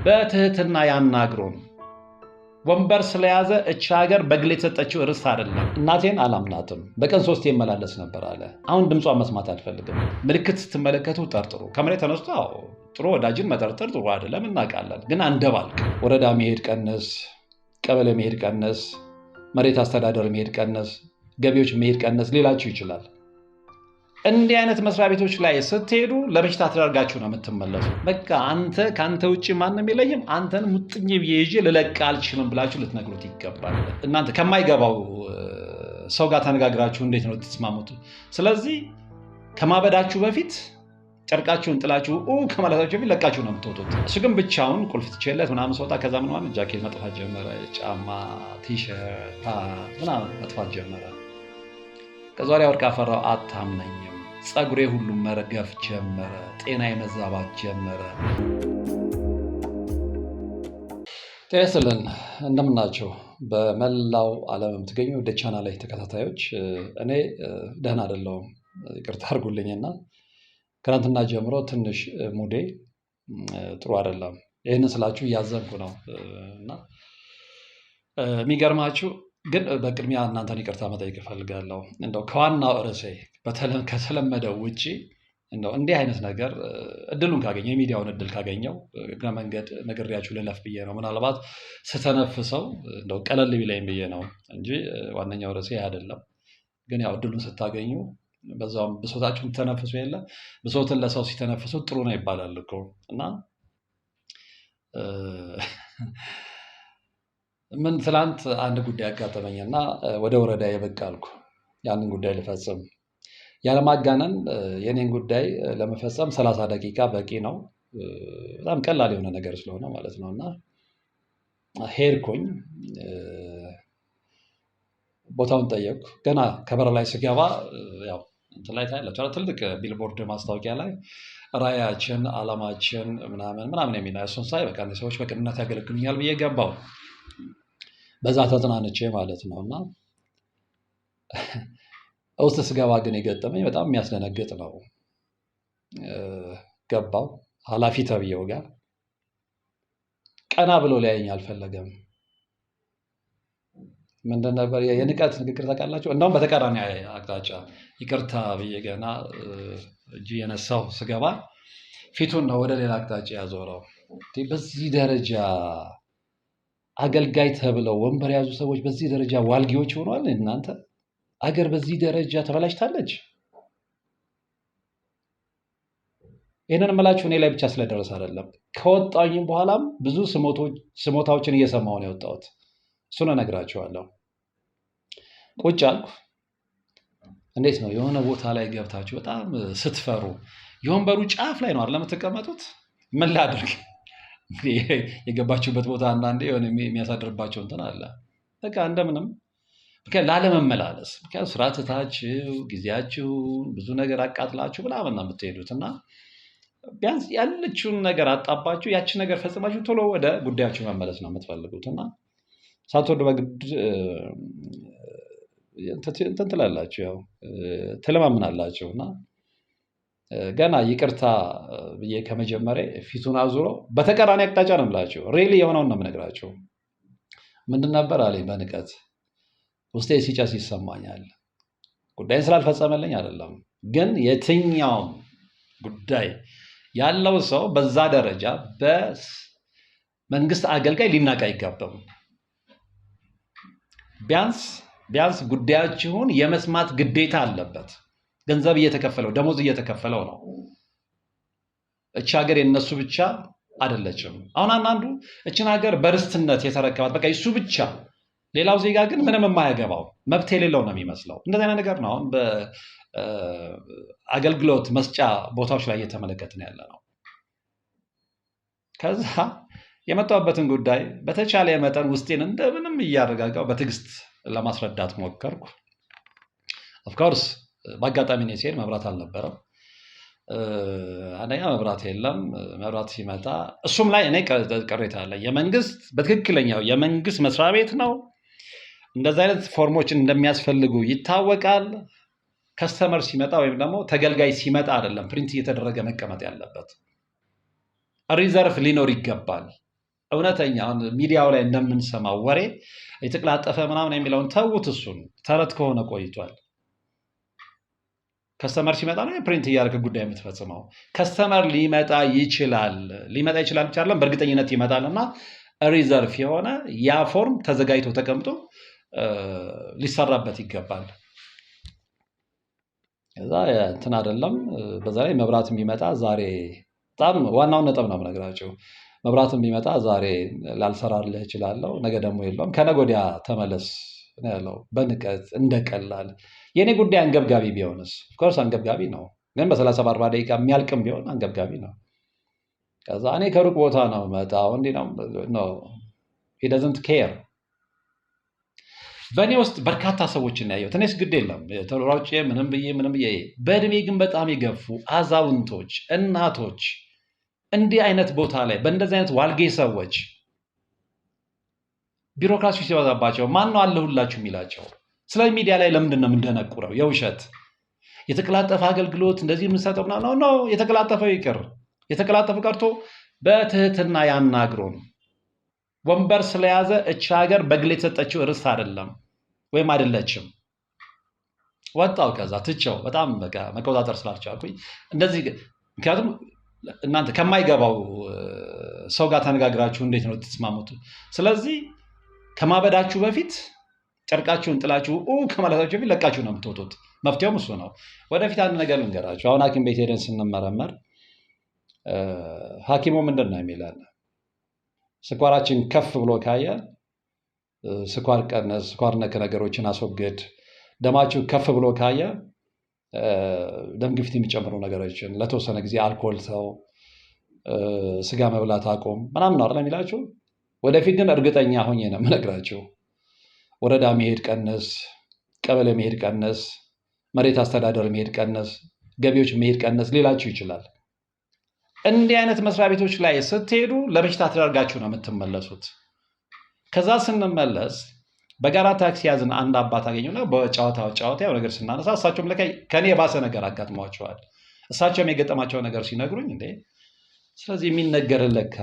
በትህትና ያናግሩን። ወንበር ስለያዘ እቺ ሀገር በግል የተሰጠችው ርስ አይደለም። እናቴን አላምናትም፣ በቀን 3 ይመላለስ ነበር አለ። አሁን ድምጿን መስማት አልፈልግም። ምልክት ስትመለከቱ ጠርጥሩ። ከመሬት ተነስቶ ጥሩ ወዳጅን መጠርጠር ጥሩ አይደለም፣ እናውቃለን። ግን አንደባልቅ። ወረዳ መሄድ ቀንስ፣ ቀበሌ መሄድ ቀንስ፣ መሬት አስተዳደር መሄድ ቀንስ፣ ገቢዎች መሄድ ቀንስ ሊላችሁ ይችላል። እንዲህ አይነት መስሪያ ቤቶች ላይ ስትሄዱ ለበሽታ ተደርጋችሁ ነው የምትመለሱ። በቃ ከአንተ ውጭ ማንም የለኝም፣ አንተን ሙጥኝ ብዬ ይዤ ልለቅ አልችልም ብላችሁ ልትነግሩት ይገባል። እናንተ ከማይገባው ሰው ጋር ተነጋግራችሁ እንዴት ነው ትስማሙት? ስለዚህ ከማበዳችሁ በፊት ጨርቃችሁን ጥላችሁ ከማለታችሁ በፊት ለቃችሁ ነው የምትወጡት። እሱ ግን ብቻውን ቁልፍ ትችለት ምናምን ሰውጣ ከዛ ምን ማለት ጃኬት መጥፋት ጀመረ፣ ጫማ፣ ቲሸርት ምናምን መጥፋት ጀመረ። ከዛሬ ወርቅ አፈራው አታምነኝም። ጸጉሬ ሁሉ መርገፍ ጀመረ፣ ጤና መዛባት ጀመረ። ጤና ይስጥልን፣ እንደምናችሁ በመላው ዓለም የምትገኙ ወደ ቻናል ላይ ተከታታዮች፣ እኔ ደህና አይደለሁም፣ ይቅርታ አድርጉልኝና ከትናንትና ጀምሮ ትንሽ ሙዴ ጥሩ አይደለም። ይህንን ስላችሁ እያዘንኩ ነው እና የሚገርማችሁ ግን በቅድሚያ እናንተን ይቅርታ መጠየቅ እፈልጋለሁ። እንደው ከዋናው ርዕሴ ከተለመደው ውጪ እንደው እንዲህ አይነት ነገር እድሉን ካገኘው የሚዲያውን እድል ካገኘው እግረ መንገድ ነግሬያችሁ ልለፍ ብዬ ነው። ምናልባት ስተነፍሰው እንደው ቀለል ቢለኝ ብዬ ነው እንጂ ዋነኛው ርዕሴ አይደለም። ግን ያው እድሉን ስታገኙ በዛውም ብሶታችሁን ተነፍሱ የለ ብሶትን ለሰው ሲተነፍሱ ጥሩ ነው ይባላል እኮ እና ምን ትላንት አንድ ጉዳይ አጋጠመኝና ወደ ወረዳ የበቃልኩ ያንን ጉዳይ ልፈጽም። ያለማጋነን የኔን ጉዳይ ለመፈጸም 30 ደቂቃ በቂ ነው። በጣም ቀላል የሆነ ነገር ስለሆነ ማለት ነውና ሄድኩኝ። ቦታውን ጠየቅኩ። ገና ከበር ላይ ስገባ ያው እንትን ላይ ታያላችሁ ትልቅ ቢልቦርድ ማስታወቂያ ላይ ራዕያችን፣ ዓላማችን ምናምን የሚል እሱን ሳይ በቃ ሰዎች በቅንነት ያገለግሉኛል ብዬ ገባው። በዛ ተጽናንቼ ማለት ነውና ውስጥ ስገባ ግን የገጠመኝ በጣም የሚያስደነግጥ ነው። ገባው ኃላፊ ተብዬው ጋር ቀና ብሎ ሊያየኝ አልፈለገም። ምንድን ነበር የንቀት ንግግር ታውቃላችሁ? እንደውም በተቃራኒ አቅጣጫ ይቅርታ ብዬ ገና እጅ የነሳው ስገባ ፊቱን ነው ወደ ሌላ አቅጣጫ ያዞረው። በዚህ ደረጃ አገልጋይ ተብለው ወንበር የያዙ ሰዎች በዚህ ደረጃ ዋልጊዎች ሆነዋል። እናንተ አገር በዚህ ደረጃ ተበላሽታለች። ይህንን የምላችሁ እኔ ላይ ብቻ ስለደረሰ አይደለም። ከወጣኝም በኋላም ብዙ ስሞታዎችን እየሰማሁ ነው የወጣሁት። እሱን እነግራችኋለሁ። ቁጭ አልኩ። እንዴት ነው የሆነ ቦታ ላይ ገብታችሁ በጣም ስትፈሩ የወንበሩ ጫፍ ላይ ነው አይደል የምትቀመጡት? ምን ላድርግ የገባችሁበት ቦታ አንዳንዴ የሆነ የሚያሳድርባቸው እንትን አለ። በቃ እንደምንም ላለመመላለስ ስራ ትታችሁ ጊዜያችሁን ብዙ ነገር አቃጥላችሁ ምናምን ነው የምትሄዱት እና ቢያንስ ያለችውን ነገር አጣባችሁ ያችን ነገር ፈጽማችሁ ቶሎ ወደ ጉዳያችሁ መመለስ ነው የምትፈልጉት እና ሳትወዱ በግድ እንትን ትላላችሁ፣ ያው ትለማምናላችሁ እና ገና ይቅርታ ብዬ ከመጀመሪያ ፊቱን አዙሮ በተቃራኒ አቅጣጫ ነው የምላችሁ። ሪሊ የሆነውን ነው የምነግራችሁ። ምንድን ነበር አለኝ በንቀት። ውስጤ ሲጨስ ይሰማኛል። ጉዳይን ስላልፈጸመልኝ አይደለም፣ ግን የትኛውም ጉዳይ ያለው ሰው በዛ ደረጃ በመንግስት አገልጋይ ሊናቅ አይገባም። ቢያንስ ጉዳያችሁን የመስማት ግዴታ አለበት። ገንዘብ እየተከፈለው ደሞዝ እየተከፈለው ነው። እቺ ሀገር የነሱ ብቻ አይደለችም። አሁን አንዳንዱ እቺን ሀገር በርስትነት የተረከባት በቃ እሱ ብቻ፣ ሌላው ዜጋ ግን ምንም የማያገባው መብት የሌለው ነው የሚመስለው። እንደዚህ አይነት ነገር ነው አሁን በአገልግሎት መስጫ ቦታዎች ላይ እየተመለከትን ያለ ነው። ከዛ የመጣሁበትን ጉዳይ በተቻለ መጠን ውስጤን እንደምንም እያረጋጋው በትዕግስት ለማስረዳት ሞከርኩ። ኦፍኮርስ በአጋጣሚ ነው ሲሄድ መብራት አልነበረም። አንደኛ መብራት የለም። መብራት ሲመጣ እሱም ላይ እኔ ቅሬታ አለ። የመንግስት በትክክለኛው የመንግስት መስሪያ ቤት ነው። እንደዚህ አይነት ፎርሞችን እንደሚያስፈልጉ ይታወቃል። ከስተመር ሲመጣ ወይም ደግሞ ተገልጋይ ሲመጣ አይደለም ፕሪንት እየተደረገ መቀመጥ ያለበት። ሪዘርቭ ሊኖር ይገባል። እውነተኛ ሚዲያው ላይ እንደምንሰማው ወሬ የተቀላጠፈ ምናምን የሚለውን ተውት። እሱን ተረት ከሆነ ቆይቷል። ከስተመር ሲመጣ ነው ፕሪንት እያደረገ ጉዳይ የምትፈጽመው። ከስተመር ሊመጣ ይችላል ብቻ አይደለም፣ በእርግጠኝነት ይመጣል እና ሪዘርቭ የሆነ ያ ፎርም ተዘጋጅቶ ተቀምጦ ሊሰራበት ይገባል። እዛ እንትን አይደለም። በዛ ላይ መብራት የሚመጣ ዛሬ በጣም ዋናውን ነጥብ ነው የምነግራቸው። መብራት የሚመጣ ዛሬ ላልሰራልህ እችላለሁ፣ ነገ ደግሞ የለውም፣ ከነገ ወዲያ ተመለስ ነው ያለው በንቀት እንደቀላል። የእኔ ጉዳይ አንገብጋቢ ቢሆንስ? ኦፍኮርስ አንገብጋቢ ነው፣ ግን በ30 40 ደቂቃ የሚያልቅም ቢሆን አንገብጋቢ ነው። ከዛ እኔ ከሩቅ ቦታ ነው መጣው እንዲህ ነው he doesn't care። በእኔ ውስጥ በርካታ ሰዎችን ያየሁት እኔስ ግድ የለም ተሯጭ ምንም ብዬ በእድሜ ግን በጣም የገፉ አዛውንቶች፣ እናቶች እንዲህ አይነት ቦታ ላይ በእንደዚህ አይነት ዋልጌ ሰዎች ቢሮክራሲ ሲበዛባቸው ማን ነው አለሁላችሁ የሚላቸው? ስለ ሚዲያ ላይ ለምንድን ነው የምንደነቁረው? የውሸት የተቀላጠፈ አገልግሎት እንደዚህ የምንሰጠው ነው። የተቀላጠፈው ይቅር፣ የተቀላጠፈ ቀርቶ በትህትና ያናግሩን። ወንበር ስለያዘ እቺ ሀገር በግል የተሰጠችው ርዕስ አይደለም ወይም አይደለችም። ወጣው ከዛ ትቼው በጣም በቃ መቆጣጠር ስላልቻልኩኝ እንደዚህ። ምክንያቱም እናንተ ከማይገባው ሰው ጋር ተነጋግራችሁ እንዴት ነው ትስማሙት? ስለዚህ ከማበዳችሁ በፊት ጨርቃችሁን ጥላችሁ ከማለታችሁ በፊት ለቃችሁ ነው የምትወጡት። መፍትሄውም እሱ ነው። ወደፊት አንድ ነገር ልንገራችሁ። አሁን ሐኪም ቤት ሄደን ስንመረመር ሐኪሙ ምንድን ነው የሚለን? ስኳራችን ከፍ ብሎ ካየ ስኳር ቀነስ፣ ስኳር ነክ ነገሮችን አስወግድ። ደማችሁ ከፍ ብሎ ካየ ደም ግፊት የሚጨምሩ ነገሮችን ለተወሰነ ጊዜ አልኮል ተው፣ ስጋ መብላት አቁም ምናምን ነው አይደል የሚላችሁ። ወደፊት ግን እርግጠኛ ሆኜ ነው የምነግራችሁ፣ ወረዳ መሄድ ቀነስ፣ ቀበሌ መሄድ ቀነስ፣ መሬት አስተዳደር መሄድ ቀነስ፣ ገቢዎች መሄድ ቀነስ ሊላችሁ ይችላል። እንዲህ አይነት መስሪያ ቤቶች ላይ ስትሄዱ ለበሽታ ተደርጋችሁ ነው የምትመለሱት። ከዛ ስንመለስ በጋራ ታክሲ ያዝን አንድ አባት አገኘውና በጨዋታ ያው ነገር ስናነሳ እሳቸውም ለካ ከኔ የባሰ ነገር አጋጥሟቸዋል። እሳቸውም የገጠማቸው ነገር ሲነግሩኝ እንዴ ስለዚህ የሚነገር ለካ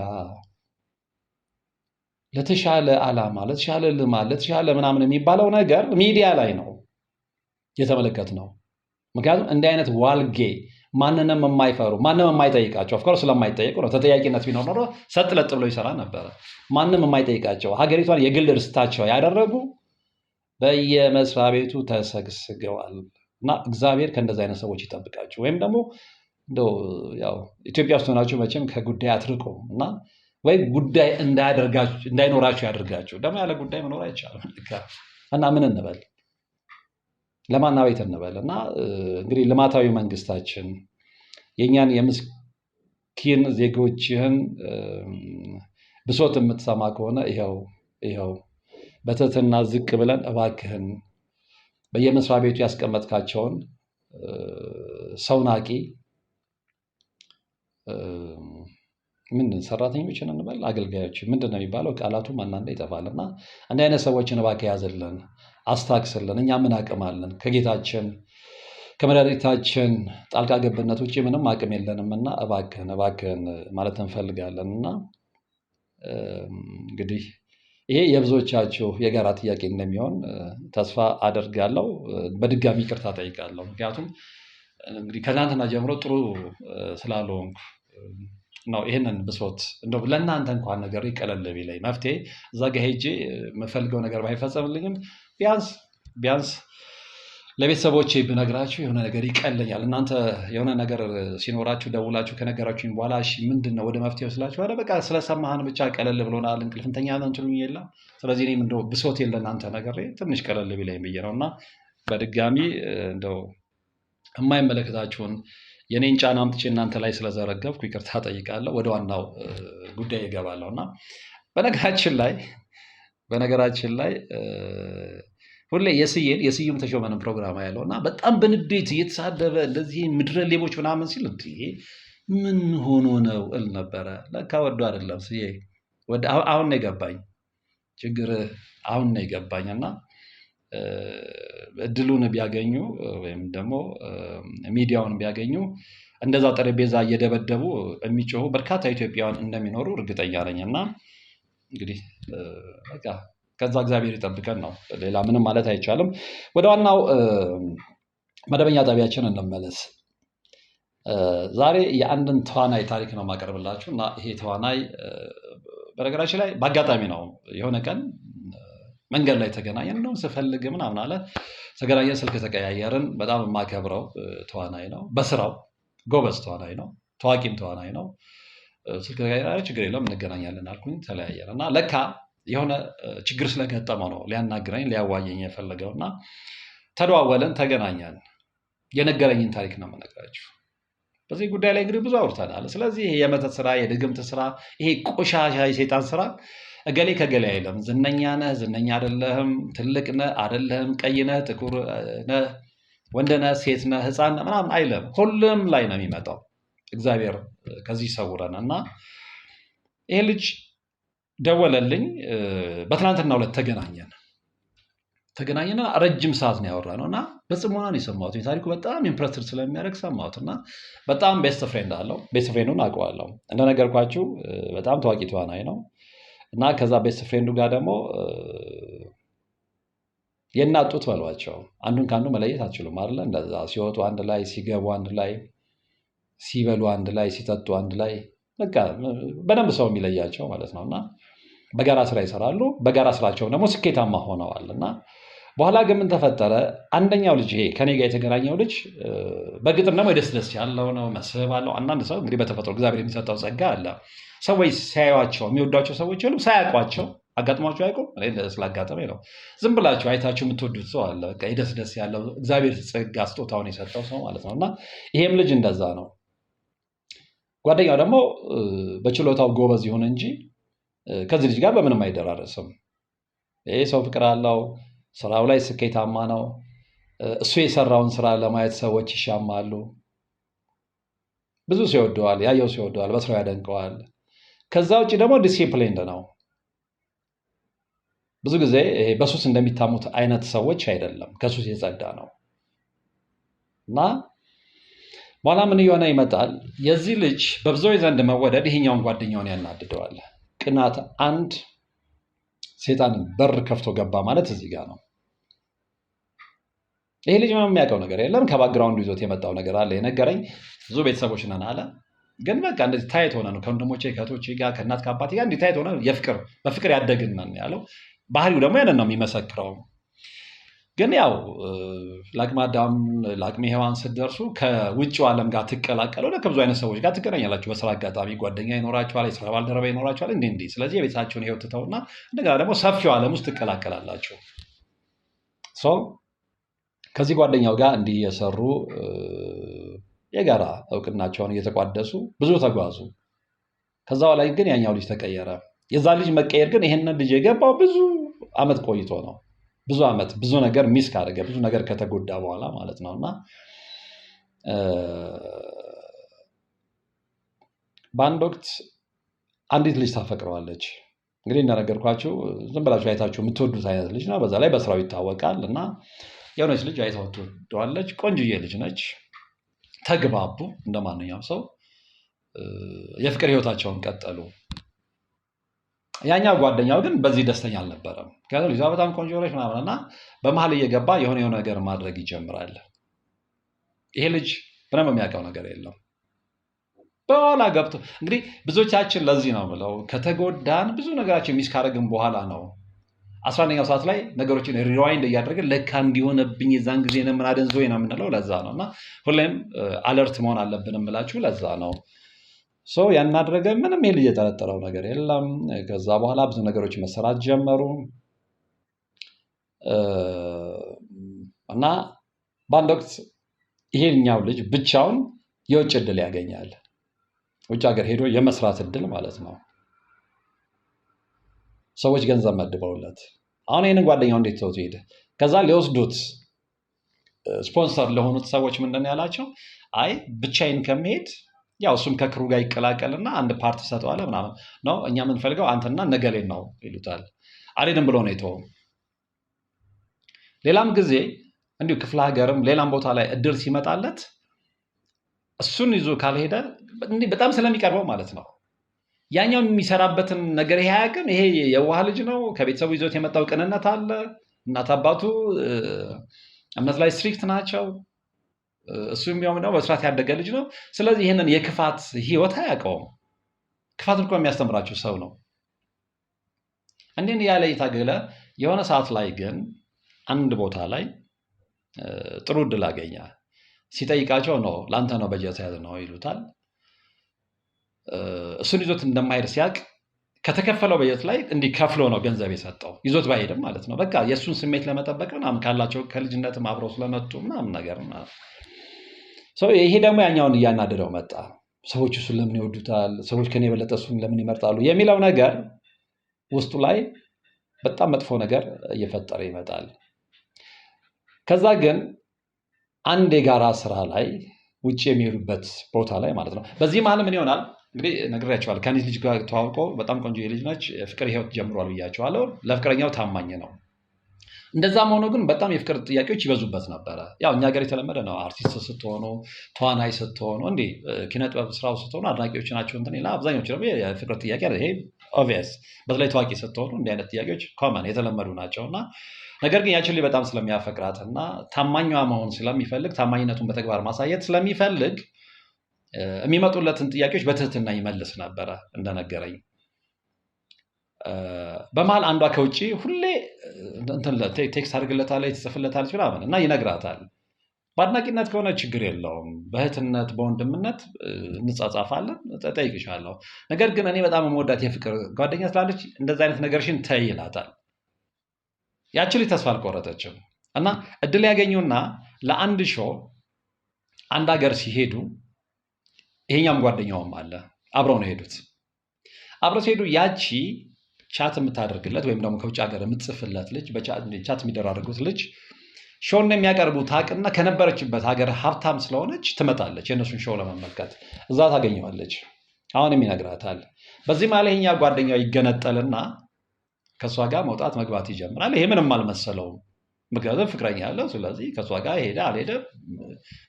ለተሻለ ዓላማ፣ ለተሻለ ልማት፣ ለተሻለ ምናምን የሚባለው ነገር ሚዲያ ላይ ነው የተመለከትነው። ምክንያቱም እንዲህ አይነት ዋልጌ ማንንም የማይፈሩ ማንም የማይጠይቃቸው ኦፍኮርስ ስለማይጠይቁ ነው። ተጠያቂነት ቢኖር ኖሮ ሰጥ ለጥ ብሎ ይሰራ ነበረ። ማንም የማይጠይቃቸው ሀገሪቷን የግል ርስታቸው ያደረጉ በየመስሪያ ቤቱ ተሰግስገዋል። እና እግዚአብሔር ከእንደዚህ አይነት ሰዎች ይጠብቃችሁ። ወይም ደግሞ እንደው ያው ኢትዮጵያ ውስጥ ሆናችሁ መቼም ከጉዳይ አትርቁም እና ወይ ጉዳይ እንዳይኖራችሁ ያደርጋችሁ። ደግሞ ያለ ጉዳይ መኖር አይቻልም እና ምን እንበል ለማና ቤት እንበል እና እንግዲህ ልማታዊ መንግስታችን የእኛን የምስኪን ዜጎችህን ብሶት የምትሰማ ከሆነ ይኸው በትህትና ዝቅ ብለን እባክህን በየመስሪያ ቤቱ ያስቀመጥካቸውን ሰው ናቂ ምንድን ሰራተኞችን እንበል አገልጋዮች ምንድን ነው የሚባለው? ቃላቱም አንዳንዴ ይጠፋል እና እንዲህ አይነት ሰዎችን እባክህ ያዝልን፣ አስታክስልን። እኛ ምን አቅም አለን? ከጌታችን ከመድኃኒታችን ጣልቃ ገብነት ውጭ ምንም አቅም የለንም እና እባክህን ማለት እንፈልጋለን። እና እንግዲህ ይሄ የብዙዎቻችሁ የጋራ ጥያቄ እንደሚሆን ተስፋ አደርጋለሁ። በድጋሚ ይቅርታ ጠይቃለሁ። ምክንያቱም እንግዲህ ከትናንትና ጀምሮ ጥሩ ስላልሆንኩ ነው ይህንን ብሶት እንደው ለእናንተ እንኳን ነገር ይቀለል ቢለኝ መፍትሄ እዛ ጋ ሄጄ የምፈልገው ነገር ባይፈጸምልኝም ቢያንስ ለቤተሰቦቼ ብነግራችሁ የሆነ ነገር ይቀለኛል። እናንተ የሆነ ነገር ሲኖራችሁ ደውላችሁ ከነገራችሁኝ በኋላ እሺ ምንድን ነው ወደ መፍትሄው ስላችሁ ወደ በቃ ስለሰማህን ብቻ ቀለል ብሎናል እንቅልፍ እንተኛ ትሉኝ የለም። ስለዚህ እኔም እንደው ብሶት ለእናንተ ነገር ትንሽ ቀለል ቢለኝ ብዬ ነው እና በድጋሚ እንደው የማይመለከታችሁን የኔን ጫና አምጥቼ እናንተ ላይ ስለዘረገብኩ ይቅርታ ጠይቃለሁ። ወደ ዋናው ጉዳይ ይገባለሁ እና በነገራችን ላይ ሁሌ የስዩም ተሾመንን ፕሮግራም ያለው እና በጣም በንዴት እየተሳደበ እንደዚህ ምድረ ሌቦች ምናምን ሲል ምን ሆኖ ነው እል ነበረ። ለካ ወዶ አይደለም ስዬ አሁን ነው የገባኝ ችግር አሁን ነው የገባኝ። እና እድሉን ቢያገኙ ወይም ደግሞ ሚዲያውን ቢያገኙ እንደዛ ጠረጴዛ እየደበደቡ የሚጮሁ በርካታ ኢትዮጵያውያን እንደሚኖሩ እርግጠኛ ነኝ። እና እንግዲህ በቃ ከዛ እግዚአብሔር ይጠብቀን ነው። ሌላ ምንም ማለት አይቻልም። ወደ ዋናው መደበኛ ጣቢያችን እንመለስ። ዛሬ የአንድን ተዋናይ ታሪክ ነው የማቀርብላችሁ እና ይሄ ተዋናይ በነገራችን ላይ በአጋጣሚ ነው። የሆነ ቀን መንገድ ላይ ተገናኘን፣ እንደውም ስፈልግ ምናምን አለ። ተገናኘን፣ ስልክ ተቀያየርን። በጣም የማከብረው ተዋናይ ነው። በስራው ጎበዝ ተዋናይ ነው። ታዋቂም ተዋናይ ነው። ስልክ ተቀያየርን፣ ችግር የለውም እንገናኛለን አልኩኝ። ተለያየን እና ለካ የሆነ ችግር ስለገጠመው ነው ሊያናግረኝ ሊያዋየኝ የፈለገው እና ተደዋወለን፣ ተገናኘን። የነገረኝን ታሪክ ነው የምነግራችሁ። በዚህ ጉዳይ ላይ እንግዲህ ብዙ አውርተናል። ስለዚህ ይሄ የመተት ስራ፣ የድግምት ስራ፣ ይሄ ቆሻሻ የሰይጣን ስራ እገሌ ከገሌ አይለም። ዝነኛ ነህ፣ ዝነኛ አይደለህም፣ ትልቅ ነህ አይደለህም፣ ቀይ ነህ፣ ጥቁር ነህ፣ ወንድ ነህ፣ ሴት ነህ፣ ህፃን ነህ ምናምን አይለም። ሁሉም ላይ ነው የሚመጣው። እግዚአብሔር ከዚህ ይሰውረን እና ይሄ ልጅ ደወለልኝ። በትናንትናው ዕለት ተገናኘና ረጅም ሰዓት ነው ያወራነው እና በጽሞና ነው የሰማሁት። ታሪኩ በጣም ኢምፕረስድ ስለሚያደርግ ሰማሁት እና በጣም ቤስት ፍሬንድ አለው። ቤስት ፍሬንዱን አውቀዋለሁ። እንደነገርኳችሁ በጣም ታዋቂ ተዋናይ ነው እና ከዛ ቤስት ፍሬንዱ ጋር ደግሞ የናጡት በሏቸው። አንዱን ከአንዱ መለየት አትችሉም አይደለ? እንደዛ ሲወጡ አንድ ላይ፣ ሲገቡ አንድ ላይ፣ ሲበሉ አንድ ላይ፣ ሲጠጡ አንድ ላይ፣ በቃ በደንብ ሰው የሚለያቸው ማለት ነው እና በጋራ ስራ ይሰራሉ። በጋራ ስራቸው ደግሞ ስኬታማ ሆነዋል እና በኋላ ግን ምን ተፈጠረ? አንደኛው ልጅ ይሄ ከኔ ጋር የተገናኘው ልጅ በግጥም ደግሞ ደስ ያለው ነው፣ መስህብ አለው። አንዳንድ ሰው እንግዲህ በተፈጥሮ እግዚአብሔር የሚሰጠው ጸጋ አለ። ሰዎች ሲያዩቸው የሚወዷቸው ሰዎች የሉም፣ ሳያውቋቸው አጋጥሟቸው አያውቁም። ስላጋጠመኝ ነው። ዝም ብላችሁ አይታችሁ የምትወዱት ሰው አለ። በቃ ደስ ያለው እግዚአብሔር ጸጋ ስጦታውን የሰጠው ሰው ማለት ነው እና ይሄም ልጅ እንደዛ ነው። ጓደኛው ደግሞ በችሎታው ጎበዝ ይሁን እንጂ ከዚህ ልጅ ጋር በምንም አይደራረስም። ይሄ ሰው ፍቅር አለው፣ ስራው ላይ ስኬታማ ነው። እሱ የሰራውን ስራ ለማየት ሰዎች ይሻማሉ። ብዙ ሰው ይወደዋል፣ ያየው ሰው ይወደዋል፣ በስራው ያደንቀዋል። ከዛ ውጭ ደግሞ ዲሲፕሊንድ ነው። ብዙ ጊዜ በሱስ እንደሚታሙት አይነት ሰዎች አይደለም፣ ከሱስ የጸዳ ነው እና በኋላ ምን እየሆነ ይመጣል? የዚህ ልጅ በብዙዎች ዘንድ መወደድ ይሄኛውን ጓደኛውን ያናድደዋል። ቅናት አንድ ሴጣን በር ከፍቶ ገባ ማለት እዚህ ጋር ነው። ይሄ ልጅ ምንም የሚያውቀው ነገር የለም። ከባክግራውንዱ ይዞት የመጣው ነገር አለ። የነገረኝ ብዙ ቤተሰቦች ነን አለ። ግን በቃ እንደዚህ ታይት ሆነ ነው ከወንድሞቼ ከእህቶቼ ጋር ከእናት ከአባቴ ጋር እንዲህ ታይት ሆነ በፍቅር ያደግን ነን ያለው። ባህሪው ደግሞ ያንን ነው የሚመሰክረው። ግን ያው ለአቅመ አዳም ለአቅመ ሔዋን ስትደርሱ ከውጭው ዓለም ጋር ትቀላቀሉ፣ ከብዙ አይነት ሰዎች ጋር ትገናኛላችሁ። በስራ አጋጣሚ ጓደኛ ይኖራችኋል፣ የስራ ባልደረባ ይኖራችኋል። እንዲህ ስለዚህ የቤታችሁን ህይወት ትተውና እንደገና ደግሞ ሰፊው ዓለም ውስጥ ትቀላቀላላችሁ። ከዚህ ጓደኛው ጋር እንዲህ የሰሩ የጋራ እውቅናቸውን እየተቋደሱ ብዙ ተጓዙ። ከዛ በላይ ግን ያኛው ልጅ ተቀየረ። የዛ ልጅ መቀየር ግን ይሄንን ልጅ የገባው ብዙ አመት ቆይቶ ነው። ብዙ አመት ብዙ ነገር ሚስ ካደረገ ብዙ ነገር ከተጎዳ በኋላ ማለት ነው እና በአንድ ወቅት አንዲት ልጅ ታፈቅረዋለች። እንግዲህ እንደነገርኳችሁ ዝም ብላችሁ አይታችሁ የምትወዱት አይነት ልጅ ነው። በዛ ላይ በስራው ይታወቃል እና የሆነች ልጅ አይታው ትወደዋለች። ቆንጅዬ ልጅ ነች። ተግባቡ። እንደ ማንኛውም ሰው የፍቅር ህይወታቸውን ቀጠሉ። ያኛው ጓደኛው ግን በዚህ ደስተኛ አልነበረም። ምክንያቱም ልጇ በጣም ቆንጆ ነች ምናምን እና በመሀል እየገባ የሆነ ነገር ማድረግ ይጀምራል። ይሄ ልጅ ምንም የሚያውቀው ነገር የለም። በኋላ ገብቶ እንግዲህ ብዙዎቻችን ለዚህ ነው ብለው ከተጎዳን ብዙ ነገራችን ሚስ ካደረግን በኋላ ነው 11ኛው ሰዓት ላይ ነገሮችን ሪዋይንድ እያደረግን ለካ እንዲሆነብኝ የዛን ጊዜ ነው ምን አደንዞኝ ነው የምንለው። ለዛ ነው እና ሁሌም አለርት መሆን አለብን የምላችሁ ለዛ ነው። ያናደረገ ምንም ይሄ ልጅ የጠረጠረው ነገር የለም። ከዛ በኋላ ብዙ ነገሮች መሰራት ጀመሩ እና በአንድ ወቅት ይሄኛው ልጅ ብቻውን የውጭ እድል ያገኛል። ውጭ ሀገር ሄዶ የመስራት እድል ማለት ነው። ሰዎች ገንዘብ መድበውለት አሁን ይህንን ጓደኛው እንዴት ተውት ሄደ። ከዛ ሊወስዱት ስፖንሰር ለሆኑት ሰዎች ምንድን ያላቸው? አይ ብቻዬን ከመሄድ ያው እሱም ከክሩ ጋር ይቀላቀልና አንድ ፓርት ሰጠዋለ ምናምን ነው፣ እኛ የምንፈልገው አንተና ነገሌን ነው ይሉታል። አልሄድም ብሎ ነው የተወው። ሌላም ጊዜ እንዲሁ ክፍለ ሀገርም ሌላም ቦታ ላይ እድል ሲመጣለት እሱን ይዞ ካልሄደ በጣም ስለሚቀርበው ማለት ነው ያኛው የሚሰራበትን ነገር ይሄ አያውቅም። ይሄ የዋህ ልጅ ነው። ከቤተሰቡ ይዞት የመጣው ቅንነት አለ። እናት አባቱ እምነት ላይ ስትሪክት ናቸው። እሱ የሚያውም ደግሞ በስርዓት ያደገ ልጅ ነው። ስለዚህ ይህንን የክፋት ህይወት አያውቀውም። ክፋትን እኮ የሚያስተምራችሁ ሰው ነው። እንዲህ ያለ እየታገለ የሆነ ሰዓት ላይ ግን አንድ ቦታ ላይ ጥሩ እድል አገኘ። ሲጠይቃቸው ነው ለአንተ ነው በጀት ያዝ ነው ይሉታል። እሱን ይዞት እንደማይሄድ ሲያውቅ ከተከፈለው በጀት ላይ እንዲከፍሎ ነው ገንዘብ የሰጠው፣ ይዞት ባይሄድም ማለት ነው። በቃ የእሱን ስሜት ለመጠበቅ ምናምን ካላቸው ከልጅነትም አብረው ስለመጡ ምናምን ነገር ይሄ ደግሞ ያኛውን እያናደደው መጣ። ሰዎች እሱን ለምን ይወዱታል? ሰዎች ከኔ የበለጠ እሱን ለምን ይመርጣሉ? የሚለው ነገር ውስጡ ላይ በጣም መጥፎ ነገር እየፈጠረ ይመጣል። ከዛ ግን አንድ የጋራ ስራ ላይ ውጭ የሚሄዱበት ቦታ ላይ ማለት ነው። በዚህ መሀል ምን ይሆናል እንግዲህ ነግሬያቸዋለሁ። ከአንዲት ልጅ ጋር ተዋውቆ በጣም ቆንጆ ልጅ ነች። ፍቅር ህይወት ጀምሯል ብያቸዋለሁ። ለፍቅረኛው ታማኝ ነው። እንደዛም ሆኖ ግን በጣም የፍቅር ጥያቄዎች ይበዙበት ነበረ። ያው እኛ ሀገር የተለመደ ነው። አርቲስት ስትሆኑ፣ ተዋናይ ስትሆኑ፣ እንዲህ ኪነጥበብ ስራው ስትሆኑ አድናቂዎች ናቸው እንትን ይላል። አብዛኞቹ ደግሞ የፍቅር ጥያቄ ይሄ ኦብቪየስ፣ በተለይ ታዋቂ ስትሆኑ እንዲህ አይነት ጥያቄዎች ኮመን የተለመዱ ናቸው እና ነገር ግን ያችን በጣም ስለሚያፈቅራት እና ታማኟ መሆን ስለሚፈልግ ታማኝነቱን በተግባር ማሳየት ስለሚፈልግ የሚመጡለትን ጥያቄዎች በትህትና ይመልስ ነበረ እንደነገረኝ። በመሀል አንዷ ከውጭ ሁሌ ቴክስት አድርግለታለች፣ ትጽፍለታለች ምናምን እና ይነግራታል። በአድናቂነት ከሆነ ችግር የለውም፣ በእህትነት በወንድምነት እንጻጻፋለን፣ ጠይቅሻለሁ። ነገር ግን እኔ በጣም የምወዳት የፍቅር ጓደኛ ስላለች እንደዚ አይነት ነገርሽን ተይ ይላታል። ያችን ልጅ ተስፋ አልቆረጠችም እና እድል ያገኙና ለአንድ ሾው አንድ ሀገር ሲሄዱ ይሄኛም ጓደኛውም አለ፣ አብረው ነው ሄዱት። አብረው ሲሄዱ ያቺ ቻት የምታደርግለት ወይም ደግሞ ከውጭ ሀገር የምትጽፍለት ልጅ ቻት የሚደራረጉት ልጅ ሾውን የሚያቀርቡት አቅና ከነበረችበት ሀገር ሀብታም ስለሆነች ትመጣለች የእነሱን ሾው ለመመልከት። እዛ ታገኘዋለች። አሁንም ይነግራታል። በዚህ ማለት ይሄኛ ጓደኛው ይገነጠልና ከእሷ ጋር መውጣት መግባት ይጀምራል። ይሄ ምንም አልመሰለውም፣ ምክንያቱም ፍቅረኛ ያለው። ስለዚህ ከእሷ ጋር ሄደ አልሄደ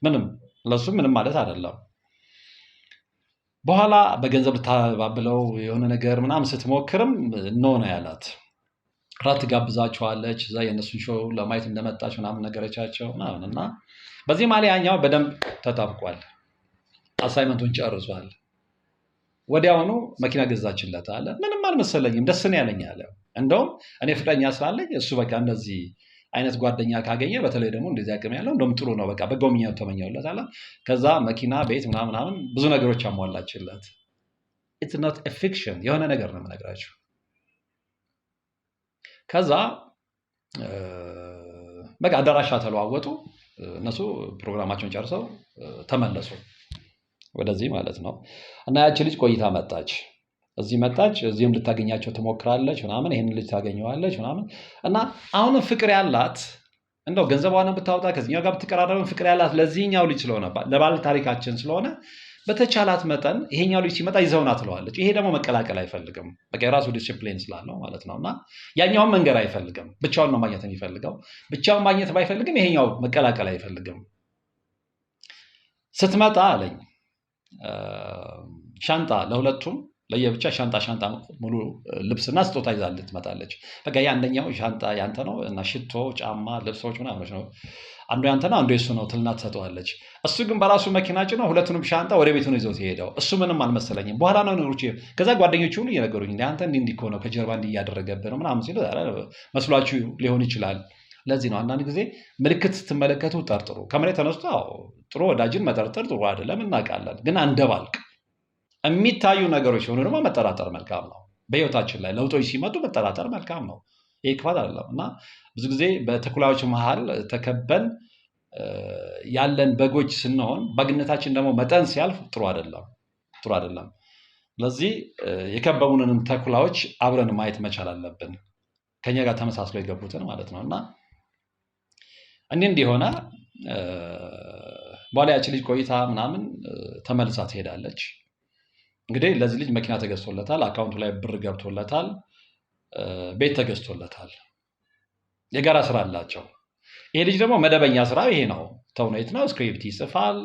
ምንም ለሱ ምንም ማለት አይደለም። በኋላ በገንዘብ ልታባብለው የሆነ ነገር ምናምን ስትሞክርም ኖ ነው ያላት። ራት ጋብዛቸዋለች። እዛ የእነሱን ሾው ለማየት እንደመጣች ምናምን ነገረቻቸው ምናምን እና በዚህ ማለት ያኛው በደንብ ተጣብቋል። አሳይመንቱን ጨርሷል። ወዲያውኑ መኪና ገዛችለት አለ። ምንም አልመሰለኝም፣ ደስ ነው ያለኝ አለ። እንደውም እኔ ፍቅረኛ ስላለኝ እሱ በቃ እንደዚህ አይነት ጓደኛ ካገኘ በተለይ ደግሞ እንደዚህ አቅም ያለው እንደውም ጥሩ ነው፣ በቃ በጎ ምኞት ተመኘውለት አለ። ከዛ መኪና፣ ቤት ምናምን ብዙ ነገሮች አሟላችለት። ኢትስ ኖት ኤ ፊክሽን፣ የሆነ ነገር ነው የምነግራችሁ። ከዛ በቃ አዳራሻ ተለዋወጡ። እነሱ ፕሮግራማቸውን ጨርሰው ተመለሱ ወደዚህ ማለት ነው። እና ያቺ ልጅ ቆይታ መጣች፣ እዚህ መጣች። እዚህም ልታገኛቸው ትሞክራለች ምናምን፣ ይህን ልጅ ታገኘዋለች ምናምን እና አሁንም ፍቅር ያላት እንደው ገንዘቧን ብታወጣ ከዚህኛው ጋር ብትቀራረብም ፍቅር ያላት ለዚህኛው ልጅ ስለሆነ ለባለ ታሪካችን ስለሆነ በተቻላት መጠን ይሄኛው ልጅ ሲመጣ ይዘውና ትለዋለች። ይሄ ደግሞ መቀላቀል አይፈልግም፣ በቃ የራሱ ዲሲፕሊን ስላለው ማለት ነው። እና ያኛውን መንገድ አይፈልግም፣ ብቻውን ነው ማግኘት የሚፈልገው። ብቻውን ማግኘት ባይፈልግም ይሄኛው መቀላቀል አይፈልግም። ስትመጣ አለኝ ሻንጣ ለሁለቱም ለየብቻ ሻንጣ ሙሉ ልብስና ስጦታ ይዛል ትመጣለች። በቃ አንደኛው ሻንጣ ያንተ ነው እና ሽቶ፣ ጫማ፣ ልብሶች ምናምን ነው። አንዱ ያንተ ነው አንዱ የሱ ነው ትልና ትሰጠዋለች። እሱ ግን በራሱ መኪና ጭኖ ሁለቱንም ሻንጣ ወደ ቤቱ ነው ይዞት የሄደው። እሱ ምንም አልመሰለኝም። በኋላ ነው ነገሮች ከዛ ጓደኞቹ ሁሉ እየነገሩኝ አንተ እንዲህ እኮ ነው ከጀርባ እንዲህ እያደረገብህ ነው ምናምን ሲሉ መስሏችሁ ሊሆን ይችላል። ለዚህ ነው አንዳንድ ጊዜ ምልክት ስትመለከቱ ጠርጥሩ። ከመሬት ተነስቶ ጥሩ ወዳጅን መጠርጠር ጥሩ አይደለም፣ እናውቃለን። ግን አንደባልቅ። የሚታዩ ነገሮች ሲሆኑ ደግሞ መጠራጠር መልካም ነው። በህይወታችን ላይ ለውጦች ሲመጡ መጠራጠር መልካም ነው። ይህ ክፋት አይደለም እና ብዙ ጊዜ በተኩላዎች መሀል ተከበን ያለን በጎች ስንሆን በግነታችን ደግሞ መጠን ሲያልፍ ጥሩ አይደለም። ስለዚህ የከበቡንንም ተኩላዎች አብረን ማየት መቻል አለብን፣ ከኛ ጋር ተመሳስለው የገቡትን ማለት ነው። እና እንዲሆነ በኋላ ያቺ ልጅ ቆይታ ምናምን ተመልሳ ትሄዳለች። እንግዲህ ለዚህ ልጅ መኪና ተገዝቶለታል፣ አካውንቱ ላይ ብር ገብቶለታል፣ ቤት ተገዝቶለታል። የጋራ ስራ አላቸው። ይሄ ልጅ ደግሞ መደበኛ ስራ ይሄ ነው። ተውኔት ነው፣ ስክሪፕት ይጽፋል፣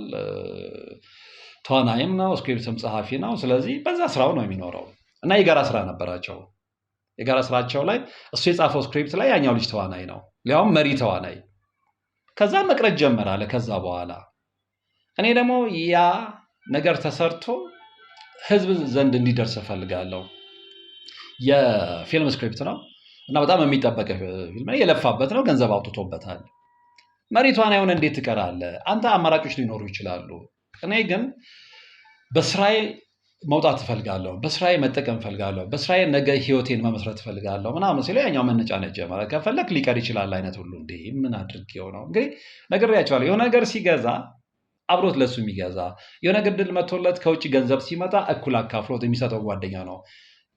ተዋናይም ነው፣ ስክሪፕትም ጸሐፊ ነው። ስለዚህ በዛ ስራው ነው የሚኖረው። እና የጋራ ስራ ነበራቸው። የጋራ ስራቸው ላይ እሱ የጻፈው ስክሪፕት ላይ ያኛው ልጅ ተዋናይ ነው፣ ሊያውም መሪ ተዋናይ። ከዛ መቅረጽ ጀመረ አለ። ከዛ በኋላ እኔ ደግሞ ያ ነገር ተሰርቶ ህዝብ ዘንድ እንዲደርስ እፈልጋለሁ። የፊልም ስክሪፕት ነው እና በጣም የሚጠበቅ ፊልም ነው። የለፋበት ነው፣ ገንዘብ አውጥቶበታል። መሪ ተዋናዩን እንዴት ትቀራለህ? አንተ አማራጮች ሊኖሩ ይችላሉ። እኔ ግን በስራዬ መውጣት እፈልጋለሁ፣ በስራዬ መጠቀም እፈልጋለሁ፣ በስራዬ ነገ ህይወቴን መመስረት እፈልጋለሁ ምናምን ሲለው ያኛው መነጫነጭ ጀመረ። ከፈለክ ሊቀር ይችላል አይነት ሁሉ እንዴ ምን አድርጌው ነው? እንግዲህ ነግሬያቸዋለሁ። የሆነ ነገር ሲገዛ አብሮት ለሱ የሚገዛ የሆነ ነገር ድል መቶለት ከውጭ ገንዘብ ሲመጣ እኩል አካፍሎት የሚሰጠው ጓደኛ ነው።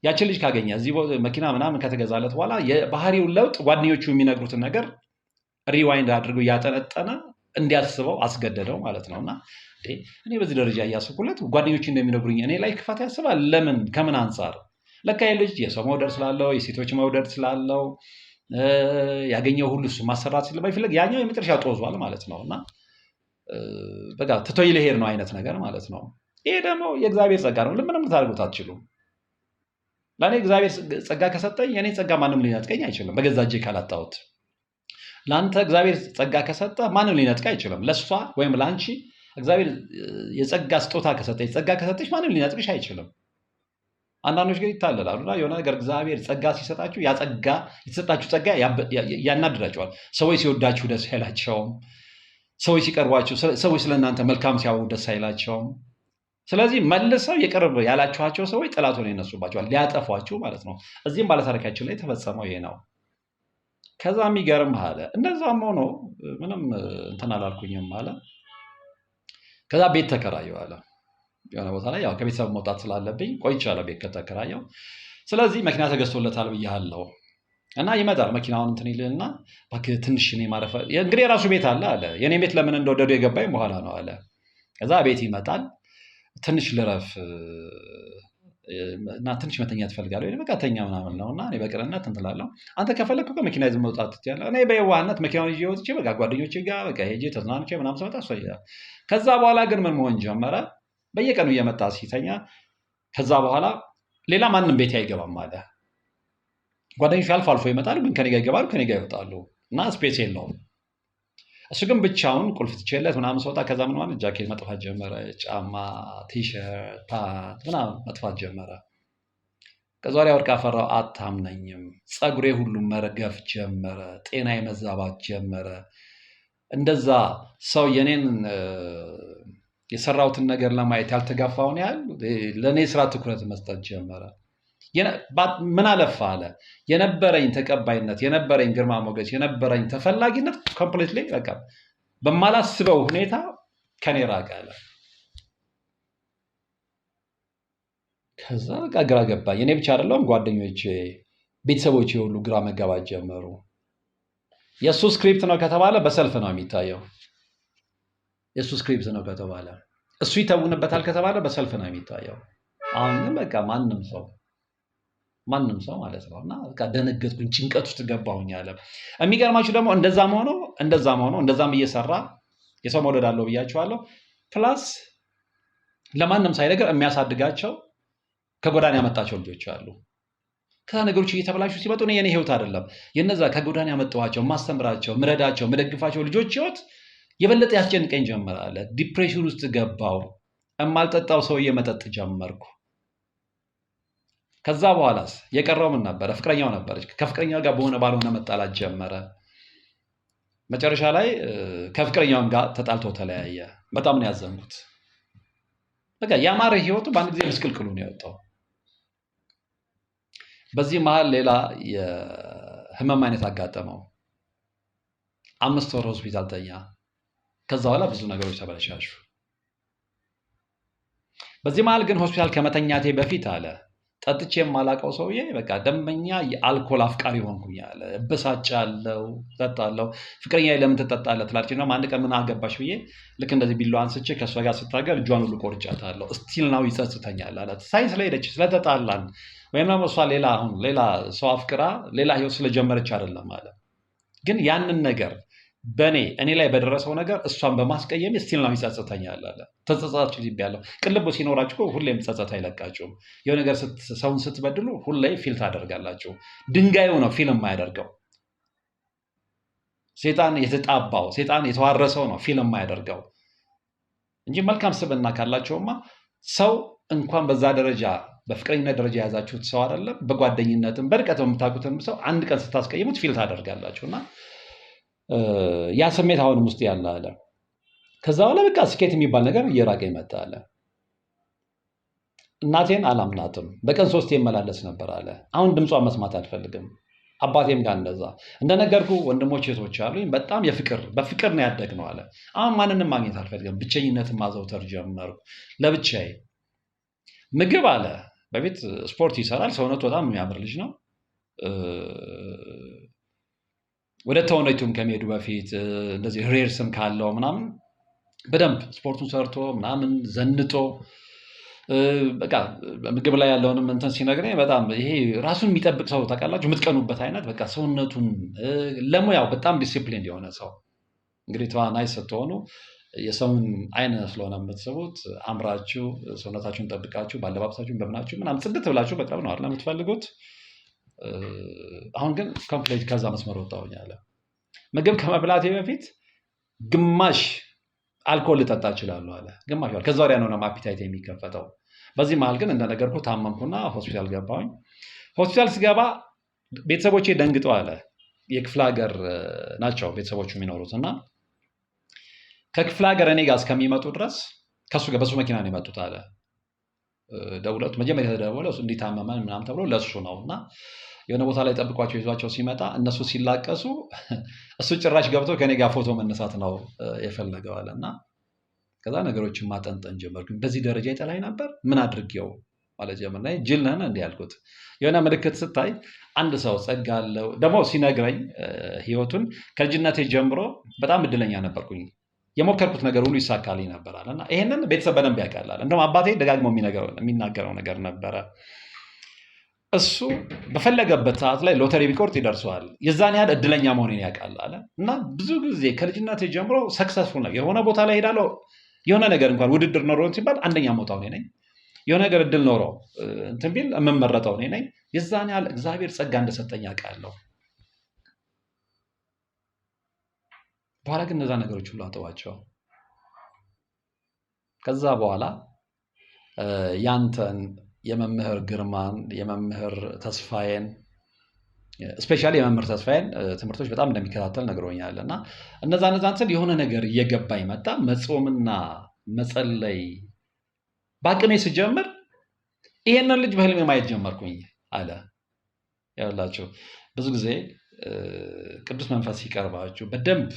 ያችን ልጅ ካገኘ እዚህ መኪና ምናምን ከተገዛለት በኋላ የባህሪውን ለውጥ ጓደኞቹ የሚነግሩትን ነገር ሪዋይንድ አድርጎ እያጠነጠነ እንዲያስበው አስገደደው ማለት ነው። እና እኔ በዚህ ደረጃ እያስኩለት ጓደኞች እንደሚነግሩኝ እኔ ላይ ክፋት ያስባል። ለምን? ከምን አንጻር? ለካ ልጅ የሰው መውደድ ስላለው የሴቶች መውደድ ስላለው ያገኘው ሁሉ እሱ ማሰራት ስለማይፈልግ ያኛው የመጨረሻ ጦዟል ማለት ነው። እና በቃ ትቶይ ልሄድ ነው አይነት ነገር ማለት ነው። ይሄ ደግሞ የእግዚአብሔር ጸጋ ነው። ምንም ልታደርጉት አትችሉም። ለእኔ እግዚአብሔር ጸጋ ከሰጠኝ የኔ ጸጋ ማንም ሊነጥቀኝ አይችልም፣ በገዛ እጄ ካላጣሁት። ለአንተ እግዚአብሔር ጸጋ ከሰጠ ማንም ሊነጥቅ አይችልም። ለእሷ ወይም ለአንቺ እግዚአብሔር የጸጋ ስጦታ ከሰጠኝ ጸጋ ከሰጠች ማንም ሊነጥቅሽ አይችልም። አንዳንዶች ግን ይታለላሉ እና የሆነ ነገር እግዚአብሔር ጸጋ ሲሰጣችሁ ያ ጸጋ የተሰጣችሁ ጸጋ ያናድዳቸዋል። ሰዎች ሲወዳችሁ ደስ አይላቸውም። ሰዎች ሲቀርቧችሁ፣ ሰዎች ስለእናንተ መልካም ሲያወሩ ደስ አይላቸውም። ስለዚህ መልሰው የቅርብ ያላችኋቸው ሰዎች ጠላት ሆነው ይነሱባቸዋል፣ ሊያጠፏችሁ ማለት ነው። እዚህም ባለታሪካችን ላይ የተፈጸመው ይሄ ነው። ከዛ የሚገርም አለ። እንደዛም ሆኖ ምንም እንትን አላልኩኝም አለ። ከዛ ቤት ተከራየው አለ። የሆነ ቦታ ላይ ያው ከቤተሰብ መውጣት ስላለብኝ ቆይቻለሁ ቤት ከተከራየው። ስለዚህ መኪና ተገዝቶለታል ብያለሁ እና ይመጣል መኪናውን እንትን ይልና እባክህ ትንሽ እኔ ማረፍ እንግዲህ የራሱ ቤት አለ አለ። የኔ ቤት ለምን እንደወደዱ የገባኝ በኋላ ነው አለ። ከዛ ቤት ይመጣል። ትንሽ ልረፍ እና ትንሽ መተኛ ትፈልጋለህ ወይ? በቃ ተኛ ምናምን ነው እና እኔ በቅንነት እንትን እላለሁ። አንተ ከፈለክ እኮ መኪና ይዘህ መውጣት ትችላለህ። እኔ በየዋህነት መኪናውን ይዤ ወጥቼ በቃ ጓደኞቼ ጋር በቃ ሄጄ ተዝናንቼ ምናምን ስመጣ እሷ ይላል። ከዛ በኋላ ግን ምን መሆን ጀመረ? በየቀኑ እየመጣ ሲተኛ ከዛ በኋላ ሌላ ማንም ቤት አይገባም አለ። ጓደኞቹ አልፎ አልፎ ይመጣሉ፣ ግን ከኔ ጋር ይገባሉ፣ ከኔ ጋር ይወጣሉ እና ስፔስ የለውም። እሱ ግን ብቻውን ቁልፍ ትችለት ምናምን ሰውጣ። ከዛ ምን ማለት ጃኬት መጥፋት ጀመረ፣ ጫማ፣ ቲሸርት፣ ፓንት ምናምን መጥፋት ጀመረ። ከዛ ወዲያ ወርቅ አፈራው አታምነኝም፣ ፀጉሬ ሁሉ መርገፍ ጀመረ፣ ጤና መዛባት ጀመረ። እንደዛ ሰው የኔን የሰራሁትን ነገር ለማየት ያልተጋፋውን ያህል ለእኔ ስራ ትኩረት መስጠት ጀመረ። ምን አለፋ አለ የነበረኝ ተቀባይነት፣ የነበረኝ ግርማ ሞገስ፣ የነበረኝ ተፈላጊነት ኮምፕሊትሊ በቃ በማላስበው ሁኔታ ከኔ ራቀ አለ። ከዛ በቃ ግራ ገባኝ። እኔ ብቻ አይደለሁም ጓደኞቼ፣ ቤተሰቦቼ ሁሉ ግራ መጋባት ጀመሩ። የእሱ ስክሪፕት ነው ከተባለ በሰልፍ ነው የሚታየው። የእሱ ስክሪፕት ነው ከተባለ እሱ ይተውንበታል ከተባለ በሰልፍ ነው የሚታየው። አሁን ግን በቃ ማንም ሰው ማለት ነው። እና በቃ ደነገጥኩኝ፣ ጭንቀት ውስጥ ገባሁኝ አለ። የሚገርማችሁ ደግሞ እንደዛም እየሰራ የሰው መውደድ አለው ብያችኋለሁ። ፕላስ ለማንም ሳይነገር የሚያሳድጋቸው ከጎዳና ያመጣቸው ልጆች አሉ። ከዛ ነገሮች እየተበላሹ ሲመጡ የኔ ህይወት አይደለም የነዛ ከጎዳና ያመጣኋቸው ማስተምራቸው፣ ምረዳቸው፣ መደግፋቸው ልጆች ህይወት የበለጠ ያስጨንቀኝ ጀመረ አለ። ዲፕሬሽን ውስጥ ገባው። የማልጠጣው ሰውዬ መጠጥ ጀመርኩ። ከዛ በኋላስ የቀረው ምን ነበረ? ፍቅረኛው ነበረች። ከፍቅረኛው ጋር በሆነ ባልሆነ መጣላት ጀመረ። መጨረሻ ላይ ከፍቅረኛውም ጋር ተጣልቶ ተለያየ። በጣም ነው ያዘንኩት። በቃ ያማረ ህይወቱ በአንድ ጊዜ ምስቅልቅሉ ነው የወጣው። በዚህ መሀል ሌላ የህመም አይነት አጋጠመው። 5 ወር ሆስፒታል ተኛ። ከዛ በኋላ ብዙ ነገሮች ተበላሻሹ። በዚህ መሀል ግን ሆስፒታል ከመተኛቴ በፊት አለ ጠጥቼ የማላውቀው ሰውዬ በቃ ደንበኛ የአልኮል አፍቃሪ ሆንኩኝ አለ። እበሳጫለሁ፣ እጠጣለሁ። ፍቅረኛ ለምን ትጠጣለህ ትላለች። እና አንድ ቀን ምን አገባሽ ብዬ ልክ እንደዚህ ቢላዋ አንስቼ ከእሷ ጋር ስታገር እጇን ሁሉ ቆርጫታለሁ። እስቲል ናው ይጸጽተኛል አለ። ሳይንስ ላይ ሄደች ስለተጣላን ወይም ደግሞ እሷ ሌላ ሰው አፍቅራ ሌላ ህይወት ስለጀመረች አይደለም አለ። ግን ያንን ነገር እኔ ላይ በደረሰው ነገር እሷን በማስቀየም ስቲል ነው ይጸጽተኛል አለ። ተጸጸታችሁ ይባላል። ቅልቦ ሲኖራችሁ ሁሌም ጸጸት አይለቃችሁም። የሆነ ነገር ሰውን ስትበድሉ ሁሌ ፊል ታደርጋላችሁ። ድንጋዩ ነው ፊልም የማያደርገው። ሴጣን የተጣባው ሴጣን የተዋረሰው ነው ፊልም የማያደርገው እንጂ መልካም ስብዕና ካላቸውማ ሰው እንኳን በዛ ደረጃ በፍቅረኝነት ደረጃ የያዛችሁት ሰው አይደለም በጓደኝነትም በርቀት የምታውቁትም ሰው አንድ ቀን ስታስቀይሙት ፊል ታደርጋላችሁና ያ ስሜት አሁንም ውስጥ ያለ አለ። ከዛ በኋላ በቃ ስኬት የሚባል ነገር እየራቀ ይመጣ አለ። እናቴን አላምናትም፣ በቀን 3 ይመላለስ ነበር አለ። አሁን ድምጿን መስማት አልፈልግም። አባቴም ጋር እንደዛ እንደነገርኩ ወንድሞች እህቶች አሉኝ። በጣም በፍቅር ነው ያደግነው አለ። አሁን ማንንም ማግኘት አልፈልግም፣ ብቸኝነትን ማዘውተር ጀመርኩ ለብቻዬ። ምግብ አለ በቤት ስፖርት ይሰራል፣ ሰውነቱ በጣም የሚያምር ልጅ ነው። ወደ ተወነቱም ከመሄዱ በፊት እንደዚህ ሬርስም ካለው ምናምን በደንብ ስፖርቱን ሰርቶ ምናምን ዘንጦ በቃ ምግብ ላይ ያለውንም እንትን ሲነግረኝ በጣም ይሄ ራሱን የሚጠብቅ ሰው ታውቃላችሁ፣ የምትቀኑበት አይነት በቃ ሰውነቱን ለሙያው በጣም ዲሲፕሊን የሆነ ሰው። እንግዲህ ተዋናይ ስትሆኑ የሰውን አይን ስለሆነ የምትስቡት አምራችሁ ሰውነታችሁን ጠብቃችሁ ባለባበሳችሁን በምናችሁ ምናምን ጽድት ብላችሁ በቅረብ ነው አይደል የምትፈልጉት። አሁን ግን ኮምፕሌት ከዛ መስመር ወጣሁኝ አለ። ምግብ ከመብላቴ በፊት ግማሽ አልኮል ልጠጣ እችላለሁ አለ። ግማሽ ከዛ ወዲያ ነው አፒታይት የሚከፈተው። በዚህ መሀል ግን እንደነገርኩ ታመምኩና ሆስፒታል ገባሁኝ። ሆስፒታል ስገባ ቤተሰቦቼ ደንግጠው አለ። የክፍለ ሀገር ናቸው ቤተሰቦቹ የሚኖሩት እና ከክፍለ ሀገር እኔ ጋር እስከሚመጡ ድረስ በሱ መኪና ነው የመጡት አለ። ደውለቱ መጀመሪያ የተደወለው እንዲታመመ ምናምን ተብሎ ለሱ ነው እና የሆነ ቦታ ላይ ጠብቋቸው ይዟቸው ሲመጣ እነሱ ሲላቀሱ እሱ ጭራሽ ገብቶ ከኔ ጋር ፎቶ መነሳት ነው የፈለገው አለ። እና ከዛ ነገሮችን ማጠንጠን ጀመርኩኝ። በዚህ ደረጃ ይጠላኝ ነበር ምን አድርጌው ማለት ጀመርና ጅል ነህ እንዴ ያልኩት። የሆነ ምልክት ስታይ አንድ ሰው ጸጋ አለው ደግሞ ሲነግረኝ ህይወቱን ከልጅነቴ ጀምሮ በጣም እድለኛ ነበርኩኝ። የሞከርኩት ነገር ሁሉ ይሳካልኝ ነበር አለና ይሄንን ቤተሰብ በደንብ ያውቃል። እንደውም አባቴ ደጋግሞ የሚናገረው ነገር ነበረ። እሱ በፈለገበት ሰዓት ላይ ሎተሪ ቢቆርጥ ይደርሰዋል። የዛን ያህል እድለኛ መሆኔን ያውቃል አለ። እና ብዙ ጊዜ ከልጅነቴ ጀምሮ ሰክሰስፉል ነው። የሆነ ቦታ ላይ ሄዳለሁ፣ የሆነ ነገር እንኳን ውድድር ኖሮ ሲባል አንደኛ ሞታው እኔ ነኝ። የሆነ ነገር እድል ኖሮ እንትን ቢል የምመረጠው እኔ ነኝ። የዛን ያህል እግዚአብሔር ጸጋ እንደሰጠኝ አውቃለሁ። በኋላ ግን እነዛ ነገሮች ሁሉ አጠዋቸው። ከዛ በኋላ ያንተን የመምህር ግርማን የመምህር ተስፋዬን ስፔሻሊ የመምህር ተስፋዬን ትምህርቶች በጣም እንደሚከታተል ነግሮኛል። እና እነዛን ስል የሆነ ነገር እየገባኝ መጣ። መጾምና መጸለይ በአቅሜ ስጀምር ይሄንን ልጅ በህልሜ ማየት ጀመርኩኝ አለ። ያላችሁ ብዙ ጊዜ ቅዱስ መንፈስ ሲቀርባችሁ በደንብ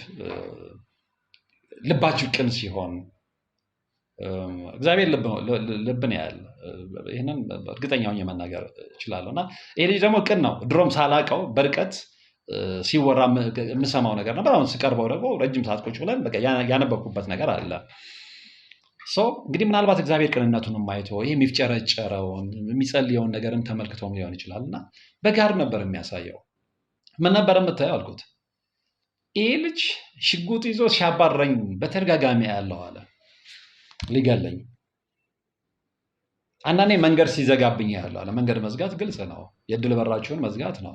ልባችሁ ቅን ሲሆን እግዚአብሔር ልብን ያያል። ይህንን እርግጠኛ ሆኜ መናገር እችላለሁ። እና ይሄ ልጅ ደግሞ ቅን ነው። ድሮም ሳላቀው በርቀት ሲወራ የምሰማው ነገር ነበር። አሁን ስቀርበው ደግሞ ረጅም ሰዓት ቁጭ ብለን ያነበብኩበት ነገር አለ። እንግዲህ ምናልባት እግዚአብሔር ቅንነቱንም አይቶ ይህ የሚፍጨረጨረውን የሚጸልየውን ነገርም ተመልክቶም ሊሆን ይችላል። እና በጋር ነበር የሚያሳየው። ምን ነበር የምታየው አልኩት። ይህ ልጅ ሽጉጥ ይዞ ሲያባረኝ በተደጋጋሚ ያለው አለ። ሊገለኝ አንዳንዴ መንገድ ሲዘጋብኝ ያለው አለ። መንገድ መዝጋት ግልጽ ነው፣ የድል በራችሁን መዝጋት ነው።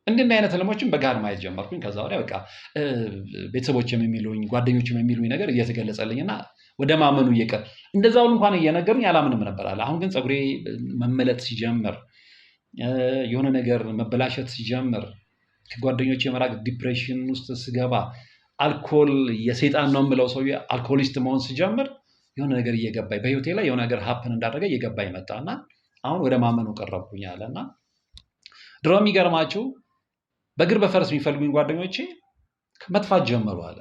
እንዲህ አይነት ህልሞችን በጋር ማየት ጀመርኩኝ። ከዛ ወዲያ በቃ ቤተሰቦችም የሚሉኝ ጓደኞችም የሚሉኝ ነገር እየተገለጸልኝና ወደ ማመኑ እየቀር እንደዛው እንኳን እየነገሩኝ አላምንም ነበር አለ። አሁን ግን ፀጉሬ መመለጥ ሲጀምር የሆነ ነገር መበላሸት ሲጀምር ከጓደኞች የመራቅ ዲፕሬሽን ውስጥ ስገባ አልኮል የሰይጣን ነው የምለው ሰው አልኮሊስት መሆን ሲጀምር የሆነ ነገር እየገባኝ በህይወቴ ላይ የሆነ ነገር ሀፕን እንዳደረገ እየገባኝ መጣና አሁን ወደ ማመኑ ቀረብኩኝ አለና ድሮ የሚገርማችሁ በእግር በፈረስ የሚፈልጉኝ ጓደኞቼ መጥፋት ጀመሩ አለ።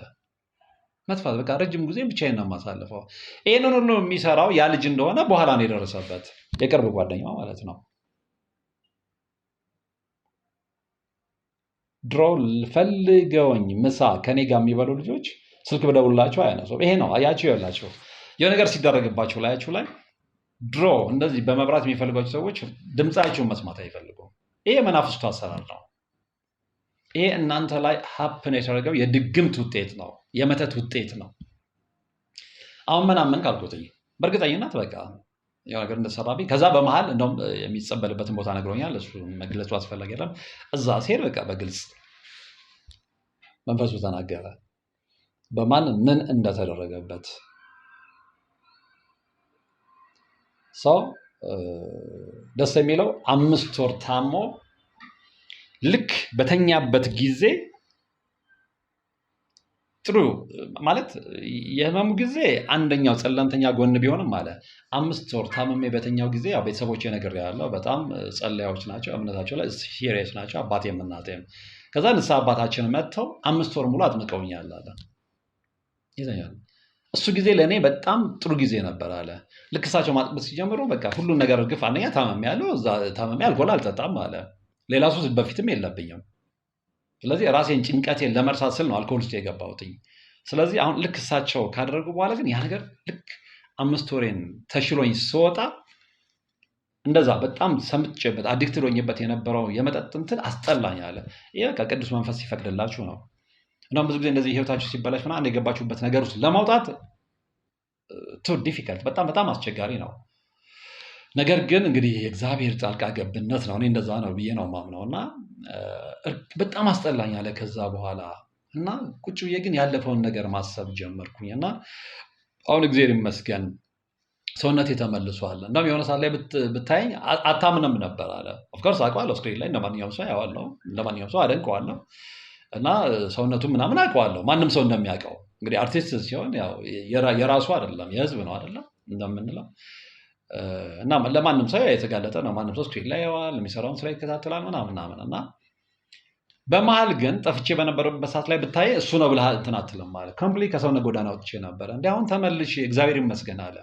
መጥፋት በቃ ረጅም ጊዜ ብቻዬን ነው የማሳልፈው። ይህንን ሁሉ የሚሰራው ያ ልጅ እንደሆነ በኋላ ነው የደረሰበት፣ የቅርብ ጓደኛው ማለት ነው። ድሮ ፈልገውኝ ምሳ ከኔ ጋር የሚበሉ ልጆች ስልክ ብደውላቸው አያነሱም። ይሄ ነው አያችሁ፣ ያላችሁ የሆነ ነገር ሲደረግባችሁ ላያችሁ ላይ ድሮ እንደዚህ በመብራት የሚፈልጓቸው ሰዎች ድምፃቸውን መስማት አይፈልጉም። ይሄ መናፍስቱ አሰራር ነው። ይሄ እናንተ ላይ ሀፕን የተደረገው የድግምት ውጤት ነው፣ የመተት ውጤት ነው። አሁን ምናምን ካልኩትኝ በእርግጠኝነት በቃ የሆነ ነገር እንደተሰራብኝ ከዛ በመሀል እንደውም የሚጸበልበትን ቦታ ነግሮኛል። እሱ መግለጹ አስፈላጊ አይደለም። እዛ ሲሄድ በቃ በግልጽ መንፈሱ ተናገረ በማን ምን እንደተደረገበት። ሰው ደስ የሚለው 5 ወር ታሞ ልክ በተኛበት ጊዜ ጥሩ ማለት የህመሙ ጊዜ አንደኛው ጸለምተኛ ጎን ቢሆንም አለ 5 ወር ታመሜ በተኛው ጊዜ ያው ቤተሰቦቼ ነግሬያለሁ። በጣም ጸላዮች ናቸው፣ እምነታቸው ላይ ሲሪየስ ናቸው። አባቴም እናቴም ከዛ ንስሐ አባታችን መጥተው 5 ወር ሙሉ አጥምቀውኛል አለ። ይዘኛል እሱ ጊዜ ለእኔ በጣም ጥሩ ጊዜ ነበር አለ። ልክ እሳቸው ማጥመቅ ሲጀምሩ በቃ ሁሉን ነገር እርግፍ። አንደኛ ታመሜ ያለው እዛ ታመሜ አልኮል አልጠጣም አለ። ሌላ ሱስ በፊትም የለብኝም። ስለዚህ ራሴን ጭንቀቴን ለመርሳት ስል ነው አልኮል ውስጥ የገባሁትኝ። ስለዚህ አሁን ልክ እሳቸው ካደረጉ በኋላ ግን ያ ነገር ልክ 5 ወሬን ተሽሎኝ ስወጣ እንደዛ በጣም ሰምጬበት አዲክትድ ሆኜበት የነበረው የመጠጥ እንትን አስጠላኝ አለ። ይሄ ከቅዱስ መንፈስ ሲፈቅድላችሁ ነው። እናም ብዙ ጊዜ እንደዚህ ህይወታችሁ ሲበላሽ ምናምን የገባችሁበት ነገር ውስጥ ለማውጣት ቱ ዲፊከልት በጣም አስቸጋሪ ነው። ነገር ግን እንግዲህ የእግዚአብሔር ጣልቃ ገብነት ነው። እኔ እንደዛ ነው ብዬ ነው ማምነው እና በጣም አስጠላኝ አለ ከዛ በኋላ እና ቁጭ ብዬ ግን ያለፈውን ነገር ማሰብ ጀመርኩኝ እና አሁን እግዚአብሔር ይመስገን ሰውነቴ ተመልሷል። እንደውም የሆነ ሰዓት ላይ ብታየኝ አታምንም ነበር አለ። ኦፍኮርስ አውቀዋለሁ፣ ስክሪን ላይ እንደማንኛውም ሰው ያዋለሁ፣ እንደማንኛውም ሰው አደንቀዋለሁ እና ሰውነቱን ምናምን አውቀዋለሁ፣ ማንም ሰው እንደሚያውቀው። እንግዲህ አርቲስት ሲሆን ያው የራሱ አይደለም የህዝብ ነው አይደለም እንደምንለው እና ለማንም ሰው የተጋለጠ ነው። ማንም ሰው ስክሪን ላይ ያዋል፣ የሚሰራውን ስራ ይከታተላል ምናምን እና በመሀል ግን ጠፍቼ በነበረበት ሰዓት ላይ ብታይ እሱ ነው ብለህ እንትን አትልም ማለት ኮምፕሊት ከሰውነት ጎዳና ወጥቼ ነበረ። እንዲ አሁን ተመልሼ እግዚአብሔር ይመስገን አለ።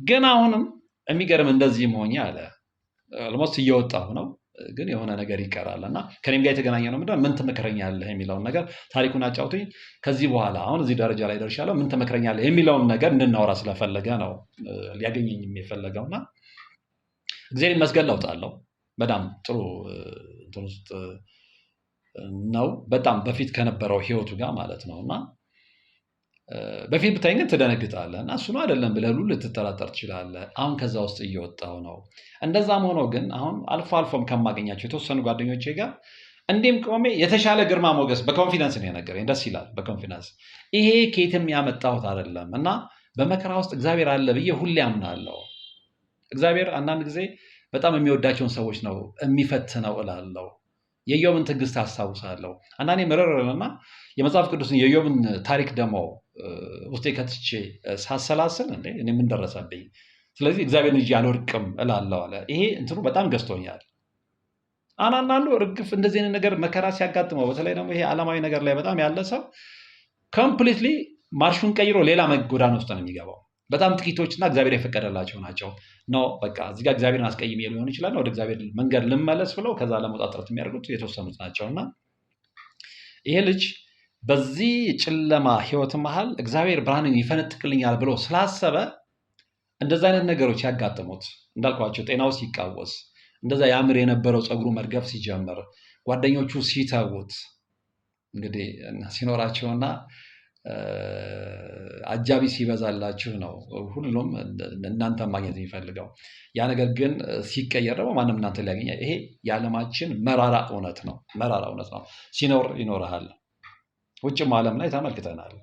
ግን አሁንም የሚገርም እንደዚህ መሆኛ አለ ኦልሞስት እየወጣሁ ነው፣ ግን የሆነ ነገር ይቀራል እና ከኔም ጋር የተገናኘ ነው። ምንድነው ምን ትመክረኛለህ የሚለውን ነገር ታሪኩን አጫውቱኝ። ከዚህ በኋላ አሁን እዚህ ደረጃ ላይ ደርሻለሁ፣ ምን ትመክረኛለህ የሚለውን ነገር እንድናወራ ስለፈለገ ነው ሊያገኘኝ የፈለገውና እግዚአብሔር ይመስገን ለውጣለሁ። በጣም ጥሩ እንትን ውስጥ ነው፣ በጣም በፊት ከነበረው ህይወቱ ጋር ማለት ነው። እና በፊት ብታይ ግን ትደነግጣለህ እና እሱ ነው አይደለም ብለህ ሁሉ ልትጠራጠር ትችላለህ። አሁን ከዛ ውስጥ እየወጣሁ ነው። እንደዛም ሆኖ ግን አሁን አልፎ አልፎም ከማገኛቸው የተወሰኑ ጓደኞቼ ጋር እንዲህም ቆሜ የተሻለ ግርማ ሞገስ በኮንፊደንስ ነው የነገረኝ። ደስ ይላል። በኮንፊደንስ ይሄ ከየትም ያመጣሁት አይደለም እና በመከራ ውስጥ እግዚአብሔር አለ ብዬ ሁሌ አምናለሁ። እግዚአብሔር አንዳንድ ጊዜ በጣም የሚወዳቸውን ሰዎች ነው የሚፈትነው እላለሁ። የኢዮብን ትዕግስት አስታውሳለሁ። አንዳንዴ ምርርና የመጽሐፍ ቅዱስን የኢዮብን ታሪክ ደግሞ ውስጤ ከትቼ ሳሰላስል እንዴ እኔ ምን ደረሰብኝ? ስለዚህ እግዚአብሔርን እንጂ አልወድቅም እላለሁ አለ። ይሄ እንትኑ በጣም ገዝቶኛል። አንዳንዱ እርግፍ እንደዚህ አይነት ነገር መከራ ሲያጋጥመው በተለይ ደግሞ ይሄ ዓለማዊ ነገር ላይ በጣም ያለ ሰው ኮምፕሊትሊ ማርሹን ቀይሮ ሌላ ጎዳና ውስጥ ነው የሚገባው። በጣም ጥቂቶችና እግዚአብሔር የፈቀደላቸው ናቸው ነው በቃ እዚህ ጋር እግዚአብሔርን አስቀይሜ ሊሆን ይችላል፣ ወደ እግዚአብሔር መንገድ ልመለስ ብለው ከዛ ለመውጣት ጥረት የሚያደርጉት የተወሰኑት ናቸውና ይሄ ልጅ በዚህ ጨለማ ህይወት መሃል እግዚአብሔር ብርሃንን ይፈነጥቅልኛል ብሎ ስላሰበ እንደዛ አይነት ነገሮች ያጋጥሙት እንዳልኳቸው ጤናው ሲቃወስ፣ እንደዛ ያምር የነበረው ፀጉሩ መርገፍ ሲጀምር፣ ጓደኞቹ ሲተውት እንግዲህ ሲኖራቸውና አጃቢ ሲበዛላችሁ ነው ሁሉም እናንተ ማግኘት የሚፈልገው። ያ ነገር ግን ሲቀየር ደግሞ ማንም እናንተ ሊያገኝ። ይሄ የዓለማችን መራራ እውነት ነው። መራራ እውነት ነው። ሲኖር ይኖርሃል። ውጭም ዓለም ላይ ተመልክተናል።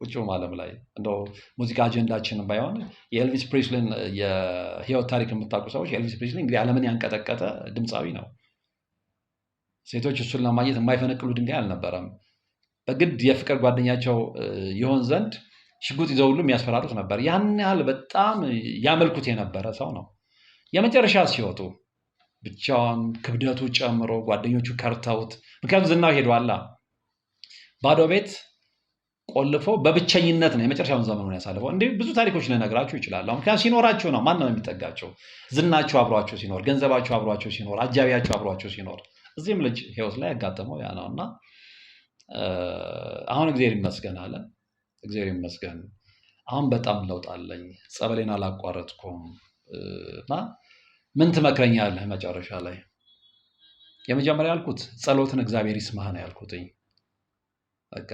ውጭም ዓለም ላይ እንደው ሙዚቃ አጀንዳችንን ባይሆን የኤልቪስ ፕሪስሊን የህይወት ታሪክ የምታውቁ ሰዎች ኤልቪስ ፕሪስሊ እንግዲህ ዓለምን ያንቀጠቀጠ ድምፃዊ ነው። ሴቶች እሱን ለማግኘት የማይፈነቅሉ ድንጋይ አልነበረም። በግድ የፍቅር ጓደኛቸው ይሆን ዘንድ ሽጉጥ ይዘው ሁሉ የሚያስፈራሩት ነበር። ያን ያህል በጣም ያመልኩት የነበረ ሰው ነው። የመጨረሻ ሲወጡ ብቻውን ክብደቱ ጨምሮ ጓደኞቹ ከርተውት፣ ምክንያቱም ዝናው ሄዷላ። ባዶ ቤት ቆልፎ በብቸኝነት ነው የመጨረሻውን ዘመኑን ያሳልፈው። እንዲህ ብዙ ታሪኮች ልነግራችሁ ይችላል። ምክንያቱም ሲኖራቸው ነው ማን ነው የሚጠጋቸው? ዝናቸው አብሯቸው ሲኖር፣ ገንዘባቸው አብሯቸው ሲኖር፣ አጃቢያቸው አብሯቸው ሲኖር፣ እዚህም ልጅ ህይወት ላይ ያጋጠመው ያ ነው እና አሁን እግዚአብሔር ይመስገን አለ። እግዚአብሔር ይመስገን አሁን በጣም ለውጥ አለኝ። ጸበሌን አላቋረጥኩም እና ምን ትመክረኛለህ? መጨረሻ ላይ የመጀመሪያ ያልኩት ጸሎትን እግዚአብሔር ይስማህ ነው ያልኩትኝ። በቃ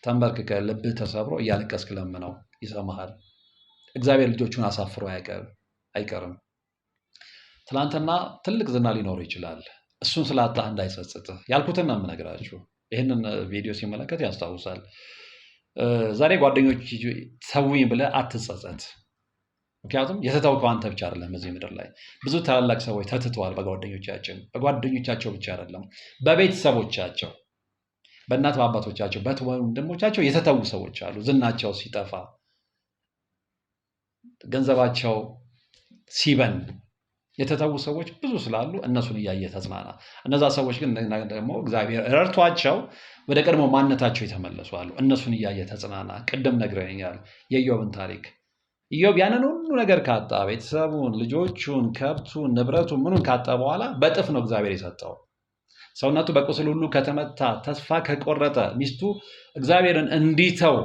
ተንበርክከ ልብህ ተሰብሮ እያለቀስክ ለምነው ይሰማሃል። እግዚአብሔር ልጆቹን አሳፍሮ አይቀርም። ትናንትና ትልቅ ዝና ሊኖር ይችላል። እሱን ስላጣህ እንዳይጸጽትህ ያልኩትን ነው የምነግራችሁ። ይህንን ቪዲዮ ሲመለከት ያስታውሳል። ዛሬ ጓደኞች ተውኝ ብለህ አትጸጸት። ምክንያቱም የተተውከው አንተ ብቻ አይደለም። እዚህ ምድር ላይ ብዙ ታላላቅ ሰዎች ተትተዋል። በጓደኞቻቸው ብቻ አይደለም፣ በቤተሰቦቻቸው፣ በእናት በአባቶቻቸው፣ በወንድሞቻቸው የተተዉ ሰዎች አሉ። ዝናቸው ሲጠፋ፣ ገንዘባቸው ሲበን የተተዉ ሰዎች ብዙ ስላሉ እነሱን እያየ ተጽናና። እነዛ ሰዎች ግን ደግሞ እግዚአብሔር ረድቷቸው ወደ ቀድሞ ማንነታቸው የተመለሱ አሉ። እነሱን እያየ ተጽናና። ቅድም ነግረኛል የኢዮብን ታሪክ። ኢዮብ ያንን ሁሉ ነገር ካጣ፣ ቤተሰቡን፣ ልጆቹን፣ ከብቱን፣ ንብረቱን፣ ምኑን ካጣ በኋላ በጥፍ ነው እግዚአብሔር የሰጠው። ሰውነቱ በቁስል ሁሉ ከተመታ፣ ተስፋ ከቆረጠ፣ ሚስቱ እግዚአብሔርን እንዲተው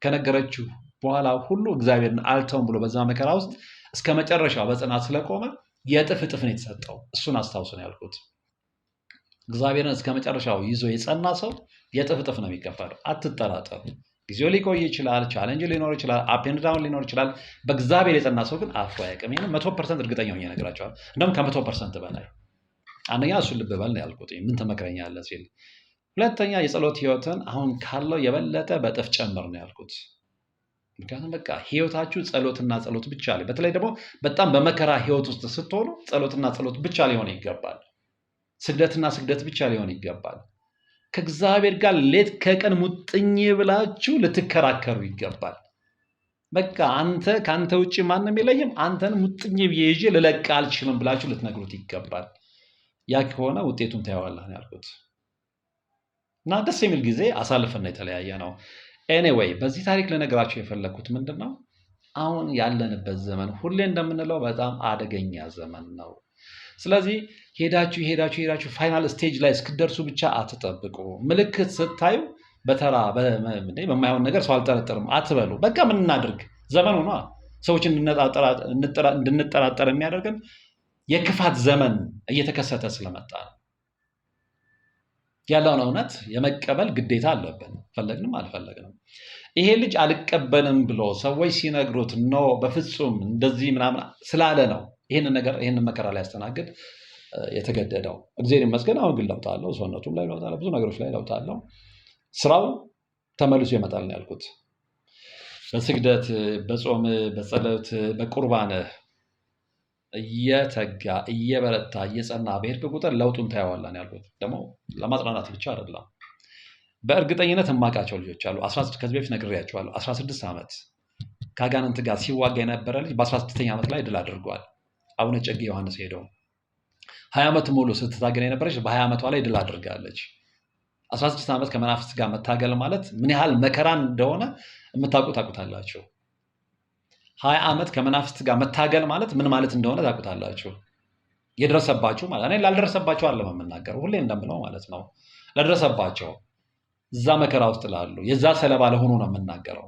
ከነገረችው በኋላ ሁሉ እግዚአብሔርን አልተውም ብሎ በዛ መከራ ውስጥ እስከ መጨረሻው በጽናት ስለቆመ የእጥፍ እጥፍ ነው የተሰጠው። እሱን አስታውስ ነው ያልኩት። እግዚአብሔርን እስከ መጨረሻው ይዞ የጸና ሰው የእጥፍ እጥፍ ነው የሚከፈለው። አትጠራጠሩ። ጊዜው ሊቆይ ይችላል፣ ቻሌንጅ ሊኖር ይችላል፣ አፕ ኤንድ ዳውን ሊኖር ይችላል። በእግዚአብሔር የጸና ሰው ግን አፍሮ አያውቅም። ይህን 100% እርግጠኛ ሆኜ እነግራቸዋለሁ። እንደውም ከ100% በላይ። አንደኛ እሱን ልብ በል ነው ያልኩት፣ ምን ትመክረኛለህ ሲል። ሁለተኛ የጸሎት ህይወትን አሁን ካለው የበለጠ በእጥፍ ጨምር ነው ያልኩት። ምክንያቱም በቃ ህይወታችሁ ጸሎትና ጸሎት ብቻ ላይ፣ በተለይ ደግሞ በጣም በመከራ ህይወት ውስጥ ስትሆኑ ጸሎትና ጸሎት ብቻ ሊሆን ይገባል። ስግደትና ስግደት ብቻ ሊሆን ይገባል። ከእግዚአብሔር ጋር ሌት ከቀን ሙጥኝ ብላችሁ ልትከራከሩ ይገባል። በቃ አንተ ከአንተ ውጭ ማንም የለኝም፣ አንተን ሙጥኝ ብዬ ይዤ ልለቅ አልችልም ብላችሁ ልትነግሩት ይገባል። ያ ከሆነ ውጤቱን ታየዋለህ ነው ያልኩት። እና ደስ የሚል ጊዜ አሳልፈን የተለያየ ነው። ኤኒዌይ በዚህ ታሪክ ልነግራችሁ የፈለግኩት ምንድን ነው፣ አሁን ያለንበት ዘመን ሁሌ እንደምንለው በጣም አደገኛ ዘመን ነው። ስለዚህ ሄዳችሁ ፋይናል ስቴጅ ላይ እስክደርሱ ብቻ አትጠብቁ። ምልክት ስታዩ በተራ በማይሆን ነገር ሰው አልጠረጠርም አትበሉ። በቃ ምን እናድርግ? ዘመኑ ነዋ። ሰዎችን እንድንጠራጠር የሚያደርገን የክፋት ዘመን እየተከሰተ ስለመጣ ነው። ያለውን እውነት የመቀበል ግዴታ አለብን፣ ፈለግንም አልፈለግንም። ይሄ ልጅ አልቀበልም ብሎ ሰዎች ሲነግሩት ኖ በፍጹም እንደዚህ ምናምን ስላለ ነው ይህንን መከራ ላይ ያስተናግድ የተገደደው። እግዚአብሔር ይመስገን አሁን ግን ለውጥ አለው። ሰውነቱም ላይ ለውጥ አለው፣ ብዙ ነገሮች ላይ ለውጥ አለው። ስራው ተመልሶ ይመጣል ነው ያልኩት። በስግደት፣ በጾም፣ በጸሎት፣ በቁርባን እየተጋ እየበረታ እየጸና በሄድክ ቁጥር ለውጡን ታየዋለህ ነው ያልኩት። ደግሞ ለማጽናናት ብቻ አይደለም። በእርግጠኝነት የማውቃቸው ልጆች አሉ። ከዚህ በፊት ነግሬያቸዋለሁ። 16 ዓመት ከአጋንንት ጋር ሲዋጋ የነበረ ልጅ በ16ኛ ዓመት ላይ ድል አድርጓል። አቡነ እጨጌ ዮሐንስ ሄደው 20 ዓመት ሙሉ ስትታገል የነበረች በ20 ዓመቷ ላይ ድል አድርጋለች። 16 ዓመት ከመናፍስት ጋር መታገል ማለት ምን ያህል መከራን እንደሆነ ታውቁታላችሁ። 20 ዓመት ከመናፍስት ጋር መታገል ማለት ምን ማለት እንደሆነ ታውቁታላችሁ። የደረሰባችሁ ማለት እኔ ላልደረሰባቸው አይደለም የምናገረው፣ ሁሌ እንደምለው ማለት ነው። ለደረሰባቸው እዛ መከራ ውስጥ ላሉ የዛ ሰለባ ለሆኑ ነው የምናገረው።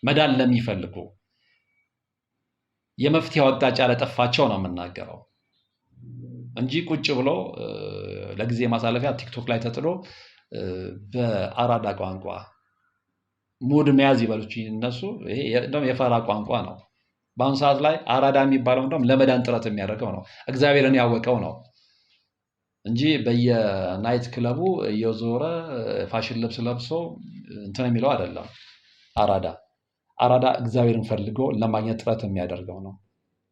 መዳን ለሚፈልጉ የመፍትሄው አቅጣጫ ለጠፋቸው ነው የምናገረው እንጂ ቁጭ ብሎ ለጊዜ ማሳለፊያ ቲክቶክ ላይ ተጥሎ በአራዳ ቋንቋ ሙድ መያዝ ይበሉች እነሱ። ይሄ እንደውም የፋራ ቋንቋ ነው። በአሁኑ ሰዓት ላይ አራዳ የሚባለው እንደውም ለመዳን ጥረት የሚያደርገው ነው፣ እግዚአብሔርን ያወቀው ነው እንጂ በየናይት ክለቡ እየዞረ ፋሽን ልብስ ለብሶ እንትን የሚለው አይደለም። አራዳ እግዚአብሔርን ፈልጎ ለማግኘት ጥረት የሚያደርገው ነው።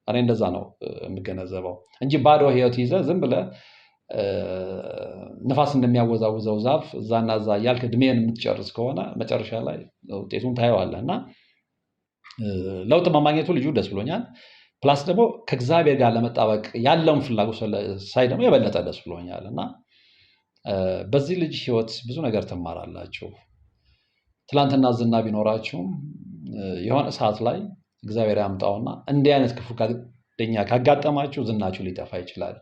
እኔ እንደዛ ነው የምገነዘበው እንጂ ባዶ ህይወት ይዘህ ዝም ብለህ ንፋስ እንደሚያወዛውዘው ዛፍ እዛና እዛ እያልክ እድሜን የምትጨርስ ከሆነ መጨረሻ ላይ ውጤቱን ታየዋለህ። እና ለውጥ በማግኘቱ ልጁ ደስ ብሎኛል። ፕላስ ደግሞ ከእግዚአብሔር ጋር ለመጣበቅ ያለውን ፍላጎት ሳይ ደግሞ የበለጠ ደስ ብሎኛል። እና በዚህ ልጅ ህይወት ብዙ ነገር ትማራላችሁ። ትላንትና ዝና ቢኖራችሁም የሆነ ሰዓት ላይ እግዚአብሔር ያምጣውና እንዲህ አይነት ክፉ ጓደኛ ካጋጠማችሁ ዝናችሁ ሊጠፋ ይችላል፣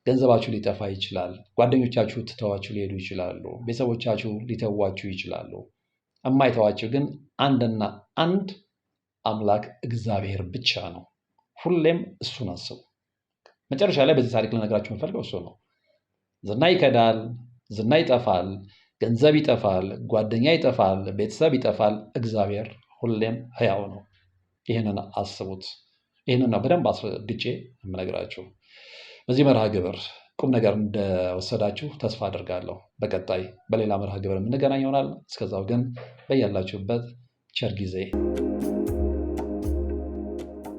ገንዘባችሁ ሊጠፋ ይችላል፣ ጓደኞቻችሁ ትተዋችሁ ሊሄዱ ይችላሉ፣ ቤተሰቦቻችሁ ሊተዋችሁ ይችላሉ። የማይተዋችሁ ግን አንድና አንድ አምላክ እግዚአብሔር ብቻ ነው። ሁሌም እሱን አስቡ። መጨረሻ ላይ በዚህ ታሪክ ልነግራችሁ የምፈልገው እሱ ነው። ዝና ይከዳል፣ ዝና ይጠፋል፣ ገንዘብ ይጠፋል፣ ጓደኛ ይጠፋል፣ ቤተሰብ ይጠፋል። እግዚአብሔር ሁሌም ሕያው ነው። ይህንን አስቡት። ይህንን ነው በደንብ አስረግጬ የምነግራችሁ። በዚህ መርሃ ግብር ቁም ነገር እንደወሰዳችሁ ተስፋ አድርጋለሁ። በቀጣይ በሌላ መርሃ ግብር የምንገናኝ ይሆናል። እስከዛው ግን በያላችሁበት ቸር ጊዜ